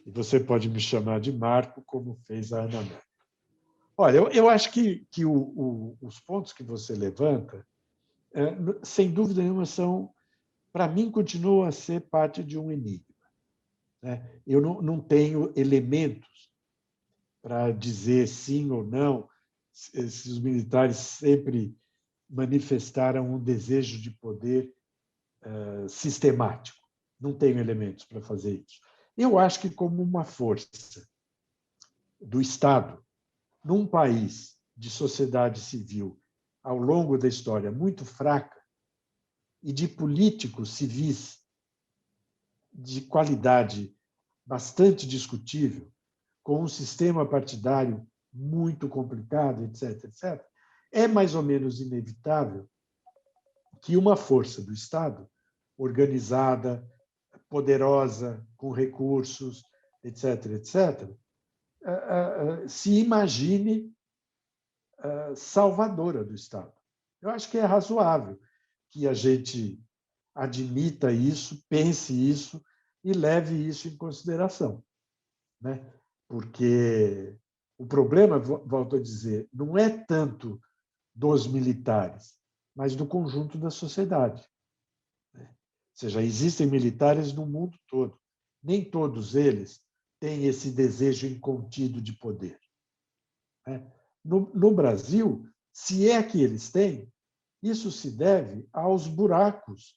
e você pode me chamar de Marco, como fez a Ana Amélia. Olha, eu acho que os pontos que você levanta, sem dúvida nenhuma, para mim, continuam a ser parte de um enigma, né? Eu não tenho elementos para dizer sim ou não se os militares sempre manifestaram um desejo de poder sistemático. Não tenho elementos para fazer isso. Eu acho que, como uma força do Estado, num país de sociedade civil, ao longo da história, muito fraca, e de políticos civis de qualidade bastante discutível, com um sistema partidário muito complicado, etc., etc., é mais ou menos inevitável que uma força do Estado organizada, poderosa, com recursos, etc., etc., se imagine salvadora do Estado. Eu acho que é razoável que a gente admita isso, pense isso e leve isso em consideração, né? Porque o problema, volto a dizer, não é tanto dos militares, mas do conjunto da sociedade. Ou seja, existem militares no mundo todo. Nem todos eles têm esse desejo incontido de poder. No Brasil, se é que eles têm, isso se deve aos buracos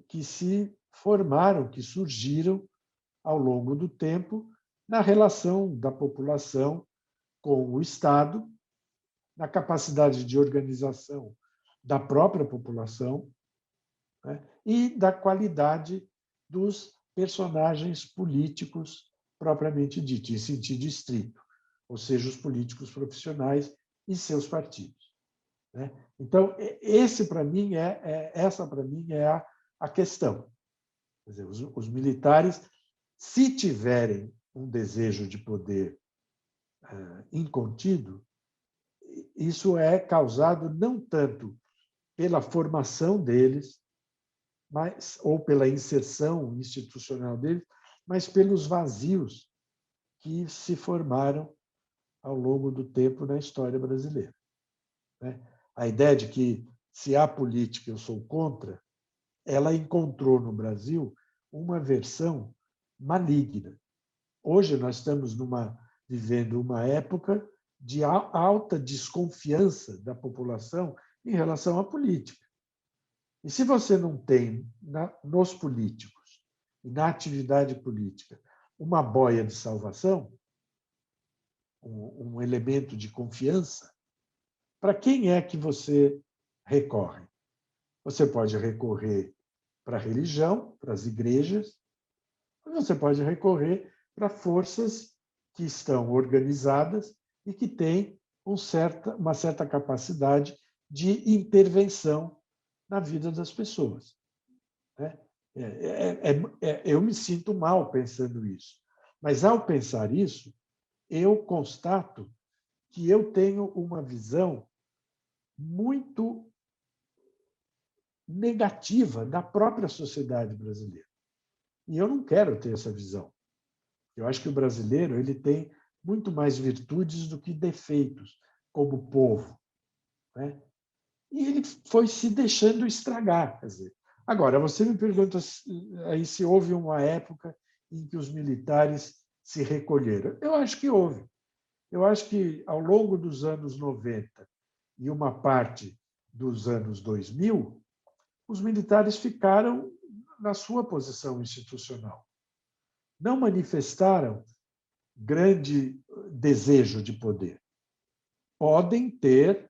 que se formaram, que surgiram ao longo do tempo na relação da população com o Estado, na capacidade de organização da própria população, né, e da qualidade dos personagens políticos propriamente ditos, em sentido estrito, ou seja, os políticos profissionais e seus partidos, né? Então, essa para mim é a questão. Quer dizer, os militares, se tiverem um desejo de poder incontido, isso é causado não tanto pela formação deles, ou pela inserção institucional deles, mas pelos vazios que se formaram ao longo do tempo na história brasileira. A ideia de que, se há política eu sou contra, ela encontrou no Brasil uma versão maligna. Hoje nós estamos vivendo uma época de alta desconfiança da população em relação à política. E se você não tem nos políticos e na atividade política uma boia de salvação, um elemento de confiança, para quem é que você recorre? Você pode recorrer para a religião, para as igrejas, ou você pode recorrer para forças que estão organizadas e que têm uma certa capacidade de intervenção na vida das pessoas. Eu me sinto mal pensando isso, mas, ao pensar isso, eu constato que eu tenho uma visão muito negativa da própria sociedade brasileira. E eu não quero ter essa visão. Eu acho que o brasileiro ele tem muito mais virtudes do que defeitos, como povo, né? E ele foi se deixando estragar. Quer dizer, agora, você me pergunta aí se houve uma época em que os militares se recolheram. Eu acho que houve. Eu acho que, ao longo dos anos 90 e uma parte dos anos 2000, os militares ficaram na sua posição institucional. Não manifestaram grande desejo de poder. Podem ter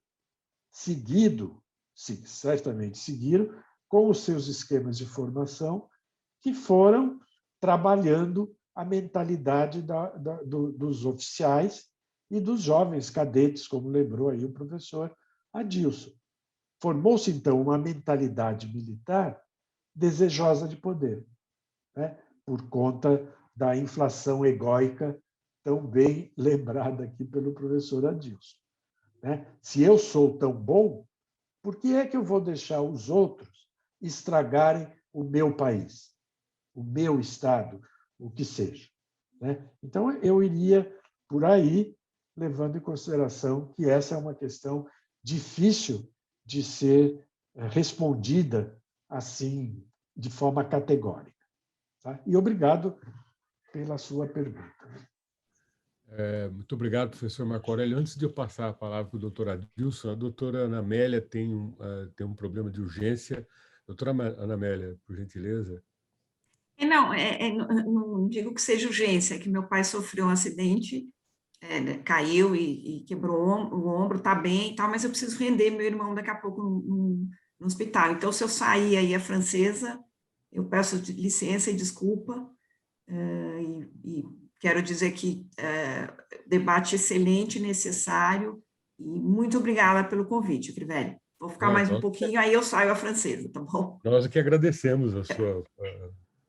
seguido, certamente seguiram, com os seus esquemas de formação, que foram trabalhando a mentalidade dos oficiais e dos jovens cadetes, como lembrou aí o professor Adilson. Formou-se, então, uma mentalidade militar desejosa de poder, né? Por conta da inflação egóica, tão bem lembrada aqui pelo professor Adilson. Se eu sou tão bom, por que é que eu vou deixar os outros estragarem o meu país, o meu Estado, o que seja? Então, eu iria por aí, levando em consideração que essa é uma questão difícil de ser respondida assim, de forma categórica. Tá? E obrigado pela sua pergunta. Muito obrigado, professor Marco Aurélio. Antes de eu passar a palavra para o doutor Adilson, a doutora Ana Amélia tem um problema de urgência. Doutora Ana Amélia, por gentileza. Não digo que seja urgência, é que meu pai sofreu um acidente, caiu e quebrou o ombro, está bem e tal, mas eu preciso render meu irmão daqui a pouco no hospital. Então, se eu sair aí a francesa, eu peço licença e desculpa, e quero dizer que debate excelente, necessário, e muito obrigada pelo convite, Crivelli. Vou ficar mais um pouquinho, aí eu saio a francesa, tá bom? Nós que agradecemos a sua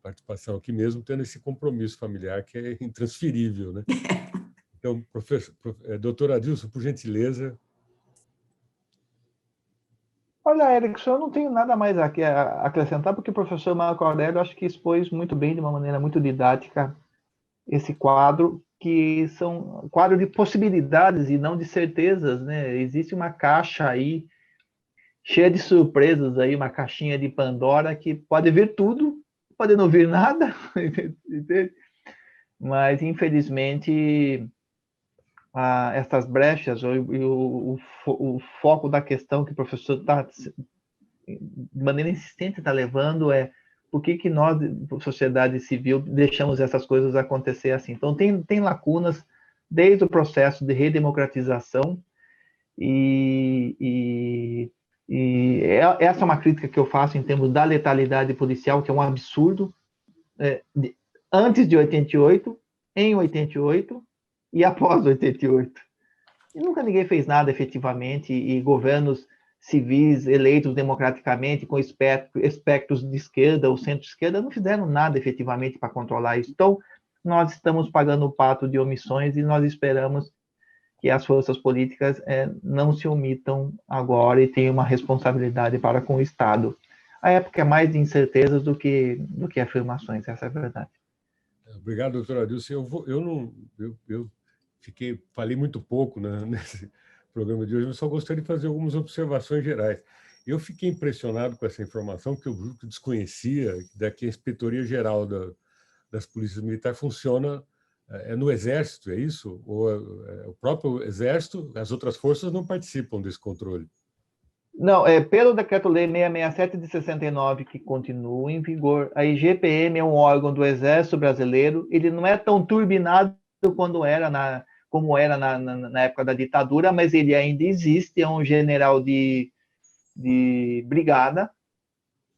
participação aqui mesmo, tendo esse compromisso familiar que é intransferível, né? Então, doutor Adilson, por gentileza. Olha, Erickson, eu não tenho nada mais aqui a acrescentar, porque o professor Marco Aurélio acho que expôs muito bem, de uma maneira muito didática, esse quadro, que são um quadro de possibilidades e não de certezas, né? Existe uma caixa aí, cheia de surpresas aí, uma caixinha de Pandora, que pode vir tudo, pode não vir nada, mas, infelizmente, essas brechas, o foco da questão que o professor está, de maneira insistente, está levando por que nós, sociedade civil, deixamos essas coisas acontecer assim. Então, tem lacunas desde o processo de redemocratização essa é uma crítica que eu faço em termos da letalidade policial, que é um absurdo, antes de 88, em 88 e após 88. E nunca ninguém fez nada efetivamente, e governos civis eleitos democraticamente, com espectros de esquerda ou centro-esquerda, não fizeram nada efetivamente para controlar isso. Então, nós estamos pagando o pato de omissões e nós esperamos que as forças políticas não se omitam agora e tenham uma responsabilidade para com o Estado. A época é mais de incertezas do que afirmações, essa é a verdade. Obrigado, doutor Adilson. Eu falei muito pouco, né, nesse programa de hoje, mas só gostaria de fazer algumas observações gerais. Eu fiquei impressionado com essa informação, que eu desconhecia, que a Inspetoria Geral das Polícias Militares funciona no Exército, é isso? Ou o próprio Exército, as outras forças não participam desse controle? Não, pelo Decreto-Lei 667 de 69, que continua em vigor, a IGPM é um órgão do Exército Brasileiro, ele não é tão turbinado como era na época da ditadura, mas ele ainda existe, é um general de brigada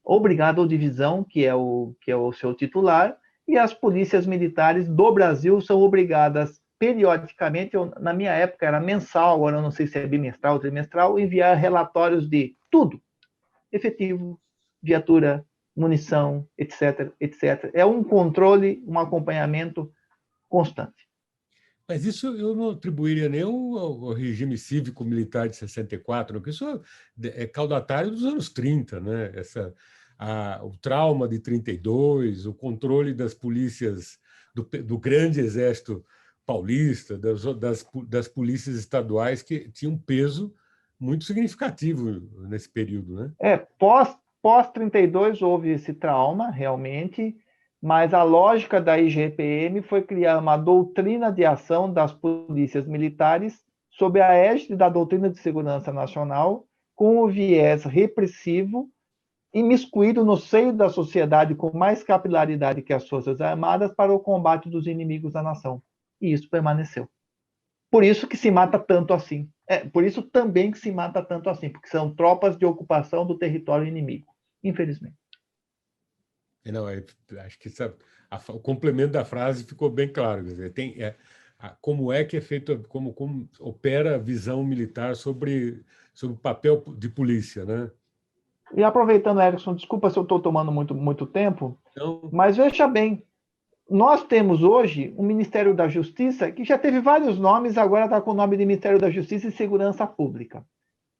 ou divisão, que é o seu titular, e as polícias militares do Brasil são obrigadas periodicamente, na minha época era mensal, agora eu não sei se é bimestral ou trimestral, enviar relatórios de tudo, efetivo, viatura, munição, etc, etc. É um controle, um acompanhamento constante. Mas isso eu não atribuiria nem ao regime cívico-militar de 64, porque isso é caudatário dos anos 30, né? O trauma de 32, o controle das polícias do grande exército paulista, das polícias estaduais, que tinham um peso muito significativo nesse período, né? Pós-32 houve esse trauma, realmente, mas a lógica da IGPM foi criar uma doutrina de ação das polícias militares sob a égide da doutrina de segurança nacional, com o viés repressivo, imiscuído no seio da sociedade com mais capilaridade que as Forças Armadas para o combate dos inimigos da nação. E isso permaneceu. Por isso que se mata tanto assim. Por isso também que se mata tanto assim, porque são tropas de ocupação do território inimigo, infelizmente. Não, acho que o complemento da frase ficou bem claro. Quer dizer, como é que é feito, como opera a visão militar sobre o papel de polícia, né? E aproveitando, Erickson, desculpa se eu estou tomando muito tempo, então, mas veja bem, nós temos hoje um Ministério da Justiça que já teve vários nomes, agora está com o nome de Ministério da Justiça e Segurança Pública.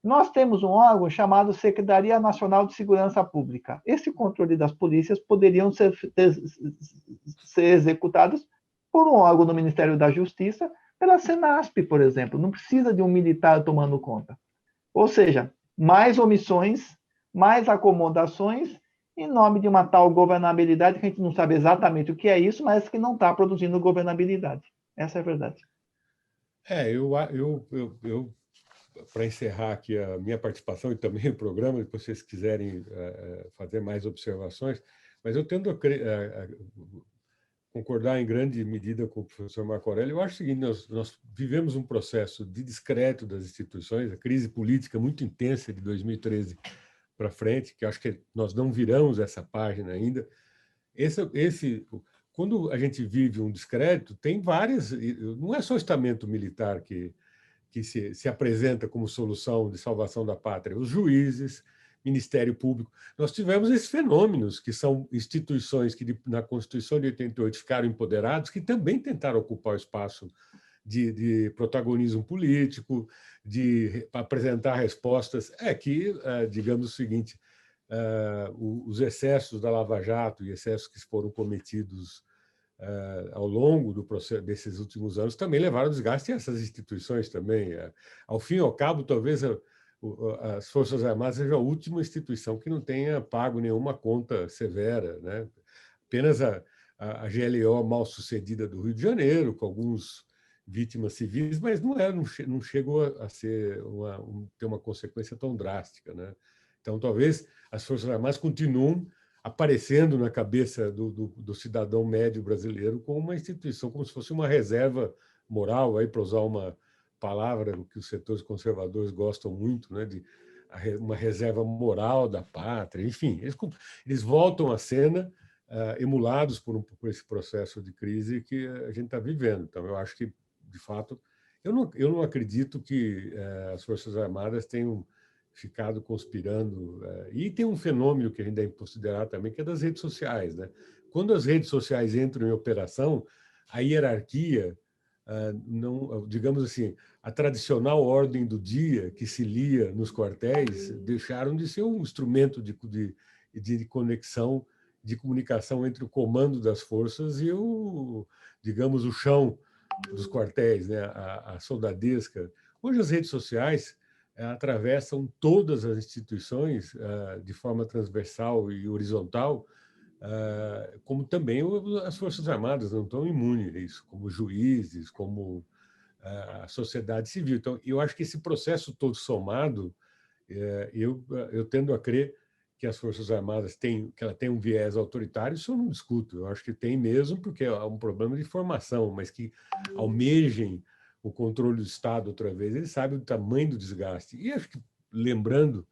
Nós temos um órgão chamado Secretaria Nacional de Segurança Pública. Esse controle das polícias poderiam ser executados por um órgão do Ministério da Justiça, pela Senasp, por exemplo. Não precisa de um militar tomando conta. Ou seja, mais omissões, mais acomodações, em nome de uma tal governabilidade, que a gente não sabe exatamente o que é isso, mas que não está produzindo governabilidade. Essa é a verdade. Para encerrar aqui a minha participação e também o programa, se vocês quiserem fazer mais observações, mas eu tendo a concordar em grande medida com o professor Marco Aurélio. Eu acho o seguinte: nós vivemos um processo de descrédito das instituições, a crise política muito intensa de 2013 para frente, que acho que nós não viramos essa página ainda. Quando a gente vive um descrédito, tem várias, não é só o estamento militar que se apresenta como solução de salvação da pátria. Os juízes, Ministério Público. Nós tivemos esses fenômenos, que são instituições que, na Constituição de 88, ficaram empoderados, que também tentaram ocupar o espaço de protagonismo político, de apresentar respostas. Digamos o seguinte, os excessos da Lava Jato e excessos que foram cometidos ao longo do processo desses últimos anos também levaram ao desgaste essas instituições também. Ao fim e ao cabo, talvez as Forças Armadas seja a última instituição que não tenha pago nenhuma conta severa, né? Apenas a GLO mal sucedida do Rio de Janeiro, com alguns vítimas civis, mas não chegou a ter uma consequência tão drástica, né? Então, talvez as Forças Armadas continuem aparecendo na cabeça do cidadão médio brasileiro como uma instituição, como se fosse uma reserva moral, aí para usar uma palavra que os setores conservadores gostam muito, né, de uma reserva moral da pátria. Enfim, eles voltam à cena emulados por esse processo de crise que a gente está vivendo. Então, eu acho que, de fato, eu não acredito que as Forças Armadas tenham ficado conspirando. E tem um fenômeno que a gente deve considerar também, que é das redes sociais, né? Quando as redes sociais entram em operação, a hierarquia, digamos assim, a tradicional ordem do dia que se lia nos quartéis deixaram de ser um instrumento de conexão, de comunicação entre o comando das forças e digamos, o chão dos quartéis, né? A soldadesca. Hoje as redes sociais atravessam todas as instituições de forma transversal e horizontal, como também as Forças Armadas não estão imunes a isso, como juízes, como a sociedade civil. Então, eu acho que esse processo todo somado, eu tendo a crer que as Forças Armadas têm um viés autoritário, isso eu não discuto. Eu acho que tem mesmo, porque é um problema de formação, mas que almejem o controle do Estado outra vez, eles sabem o tamanho do desgaste. E acho que, lembrando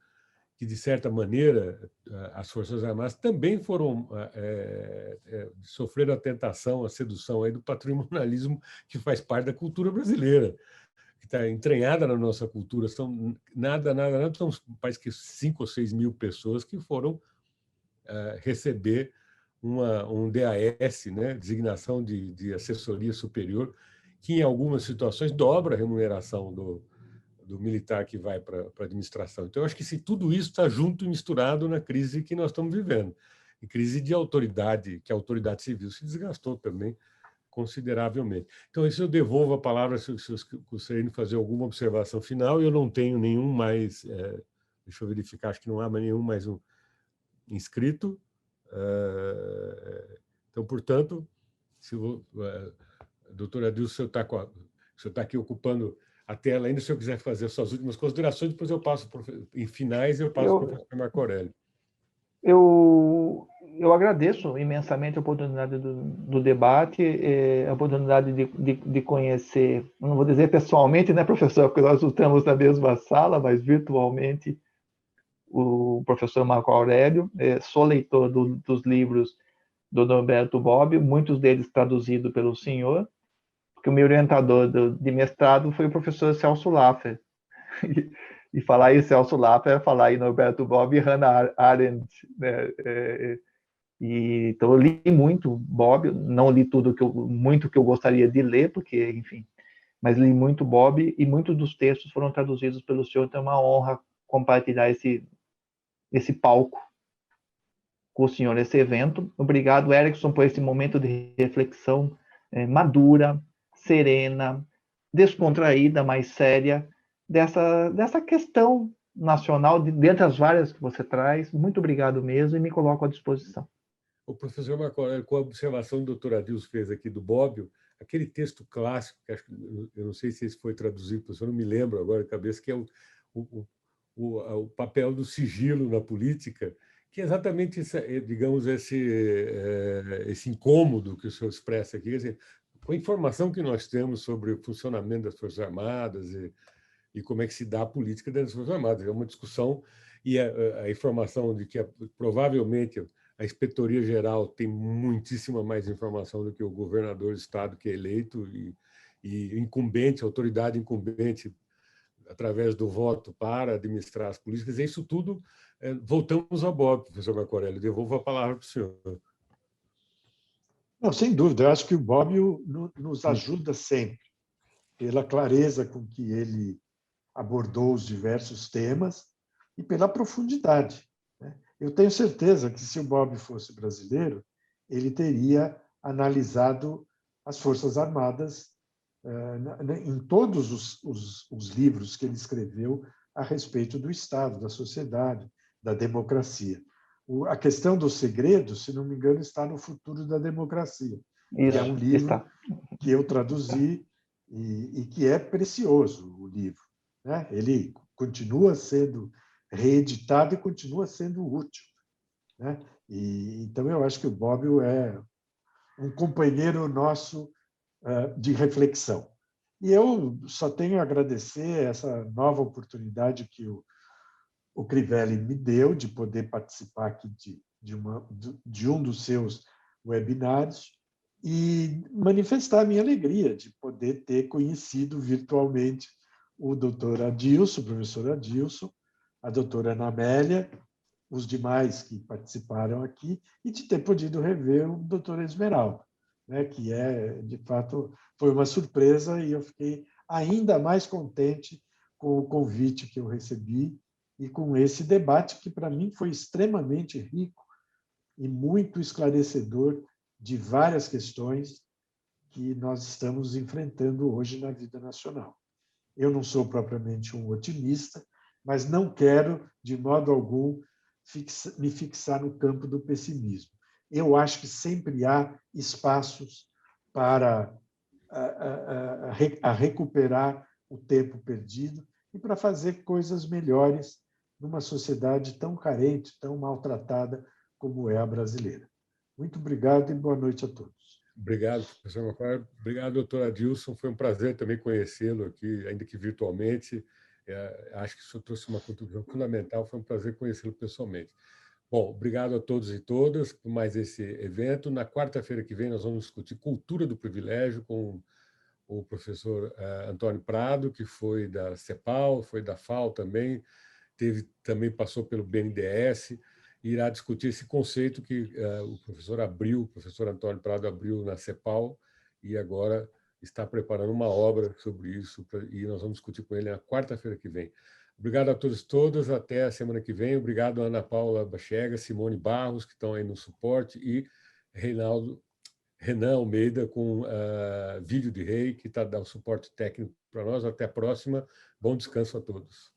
que, de certa maneira, as Forças Armadas também sofreram a tentação, a sedução aí do patrimonialismo que faz parte da cultura brasileira, que está entranhada na nossa cultura. São nada, são mais que 5 ou 6 mil pessoas que foram receber um DAS, né, designação de assessoria superior, que em algumas situações dobra a remuneração do militar que vai para a administração. Então, eu acho que tudo isso está junto e misturado na crise que nós estamos vivendo, em crise de autoridade, que a autoridade civil se desgastou também consideravelmente. Então, isso eu devolvo a palavra se vocês gostariam de fazer alguma observação final. Eu não tenho nenhum mais, deixa eu verificar, acho que não há mais nenhum mais inscrito. Então, portanto, doutora Adilson, o senhor está aqui ocupando a tela ainda. Se eu quiser fazer suas últimas considerações, depois eu passo, em finais, eu passo para o professor Marco Aurélio. Eu agradeço imensamente a oportunidade do debate, a oportunidade de conhecer, não vou dizer pessoalmente, né, professor, porque nós estamos na mesma sala, mas virtualmente, o professor Marco Aurélio. Sou leitor dos livros do Norberto Bobbio, muitos deles traduzidos pelo senhor, porque o meu orientador de mestrado foi o professor Celso Laffer. E falar em Celso Laffer é falar em Norberto Bobbio e Hannah Arendt, né? Então eu li muito Bobbio, não li muito que eu gostaria de ler, porque, enfim, mas li muito Bobbio e muitos dos textos foram traduzidos pelo senhor. Então é uma honra compartilhar esse palco com o senhor, esse evento. Obrigado, Erickson, por esse momento de reflexão madura, serena, descontraída, mais séria, dessa questão nacional, dentre as várias que você traz. Muito obrigado mesmo e me coloco à disposição. O professor Marco Aurélio, com a observação que o doutor Adilson fez aqui do Bobbio, aquele texto clássico, que eu não sei se esse foi traduzido, eu não me lembro agora de cabeça, que é o papel do sigilo na política, que é exatamente digamos, esse incômodo que o senhor expressa aqui, quer dizer, com a informação que nós temos sobre o funcionamento das Forças Armadas e como é que se dá a política das Forças Armadas. É uma discussão, e a informação de que provavelmente a Inspetoria-Geral tem muitíssima mais informação do que o governador do Estado, que é eleito e incumbente, autoridade incumbente, através do voto para administrar as políticas. Isso tudo Voltamos ao Bob, professor Marco Aurélio. Devolvo a palavra para o senhor. Não, sem dúvida. Eu acho que o Bob nos ajuda sempre, pela clareza com que ele abordou os diversos temas e pela profundidade, né? Eu tenho certeza que, se o Bob fosse brasileiro, ele teria analisado as Forças Armadas em todos os livros que ele escreveu a respeito do Estado, da sociedade, da democracia. A questão dos segredos, se não me engano, está no Futuro da Democracia, Isso, que é um livro está. que eu traduzi e que é precioso, o livro, né? Ele continua sendo reeditado e continua sendo útil, né? Então, eu acho que o Bob é um companheiro nosso de reflexão. E eu só tenho a agradecer essa nova oportunidade que o Crivelli me deu de poder participar aqui de um dos seus webinários e manifestar a minha alegria de poder ter conhecido virtualmente o doutor Adilson, o professor Adilson, a doutora Ana Amélia, os demais que participaram aqui, e de ter podido rever o doutor Esmeralda, né, que de fato, foi uma surpresa, e eu fiquei ainda mais contente com o convite que eu recebi e com esse debate que, para mim, foi extremamente rico e muito esclarecedor de várias questões que nós estamos enfrentando hoje na vida nacional. Eu não sou propriamente um otimista, mas não quero, de modo algum, me fixar no campo do pessimismo. Eu acho que sempre há espaços para recuperar o tempo perdido e para fazer coisas melhores numa sociedade tão carente, tão maltratada como é a brasileira. Muito obrigado e boa noite a todos. Obrigado, professor Marco. Obrigado, doutor Adilson. Foi um prazer também conhecê-lo aqui, ainda que virtualmente. Acho que isso trouxe uma contribuição fundamental. Foi um prazer conhecê-lo pessoalmente. Bom, obrigado a todos e todas por mais esse evento. Na quarta-feira que vem, nós vamos discutir cultura do privilégio com o professor Antônio Prado, que foi da CEPAL, foi da FAO também passou pelo BNDES, e irá discutir esse conceito que o professor Antônio Prado abriu na CEPAL, e agora está preparando uma obra sobre isso, e nós vamos discutir com ele na quarta-feira que vem. Obrigado a todos e todas, até a semana que vem. Obrigado a Ana Paula Bachega, Simone Barros, que estão aí no suporte, e Renan Almeida, com vídeo de rei, que está dando suporte técnico para nós. Até a próxima. Bom descanso a todos.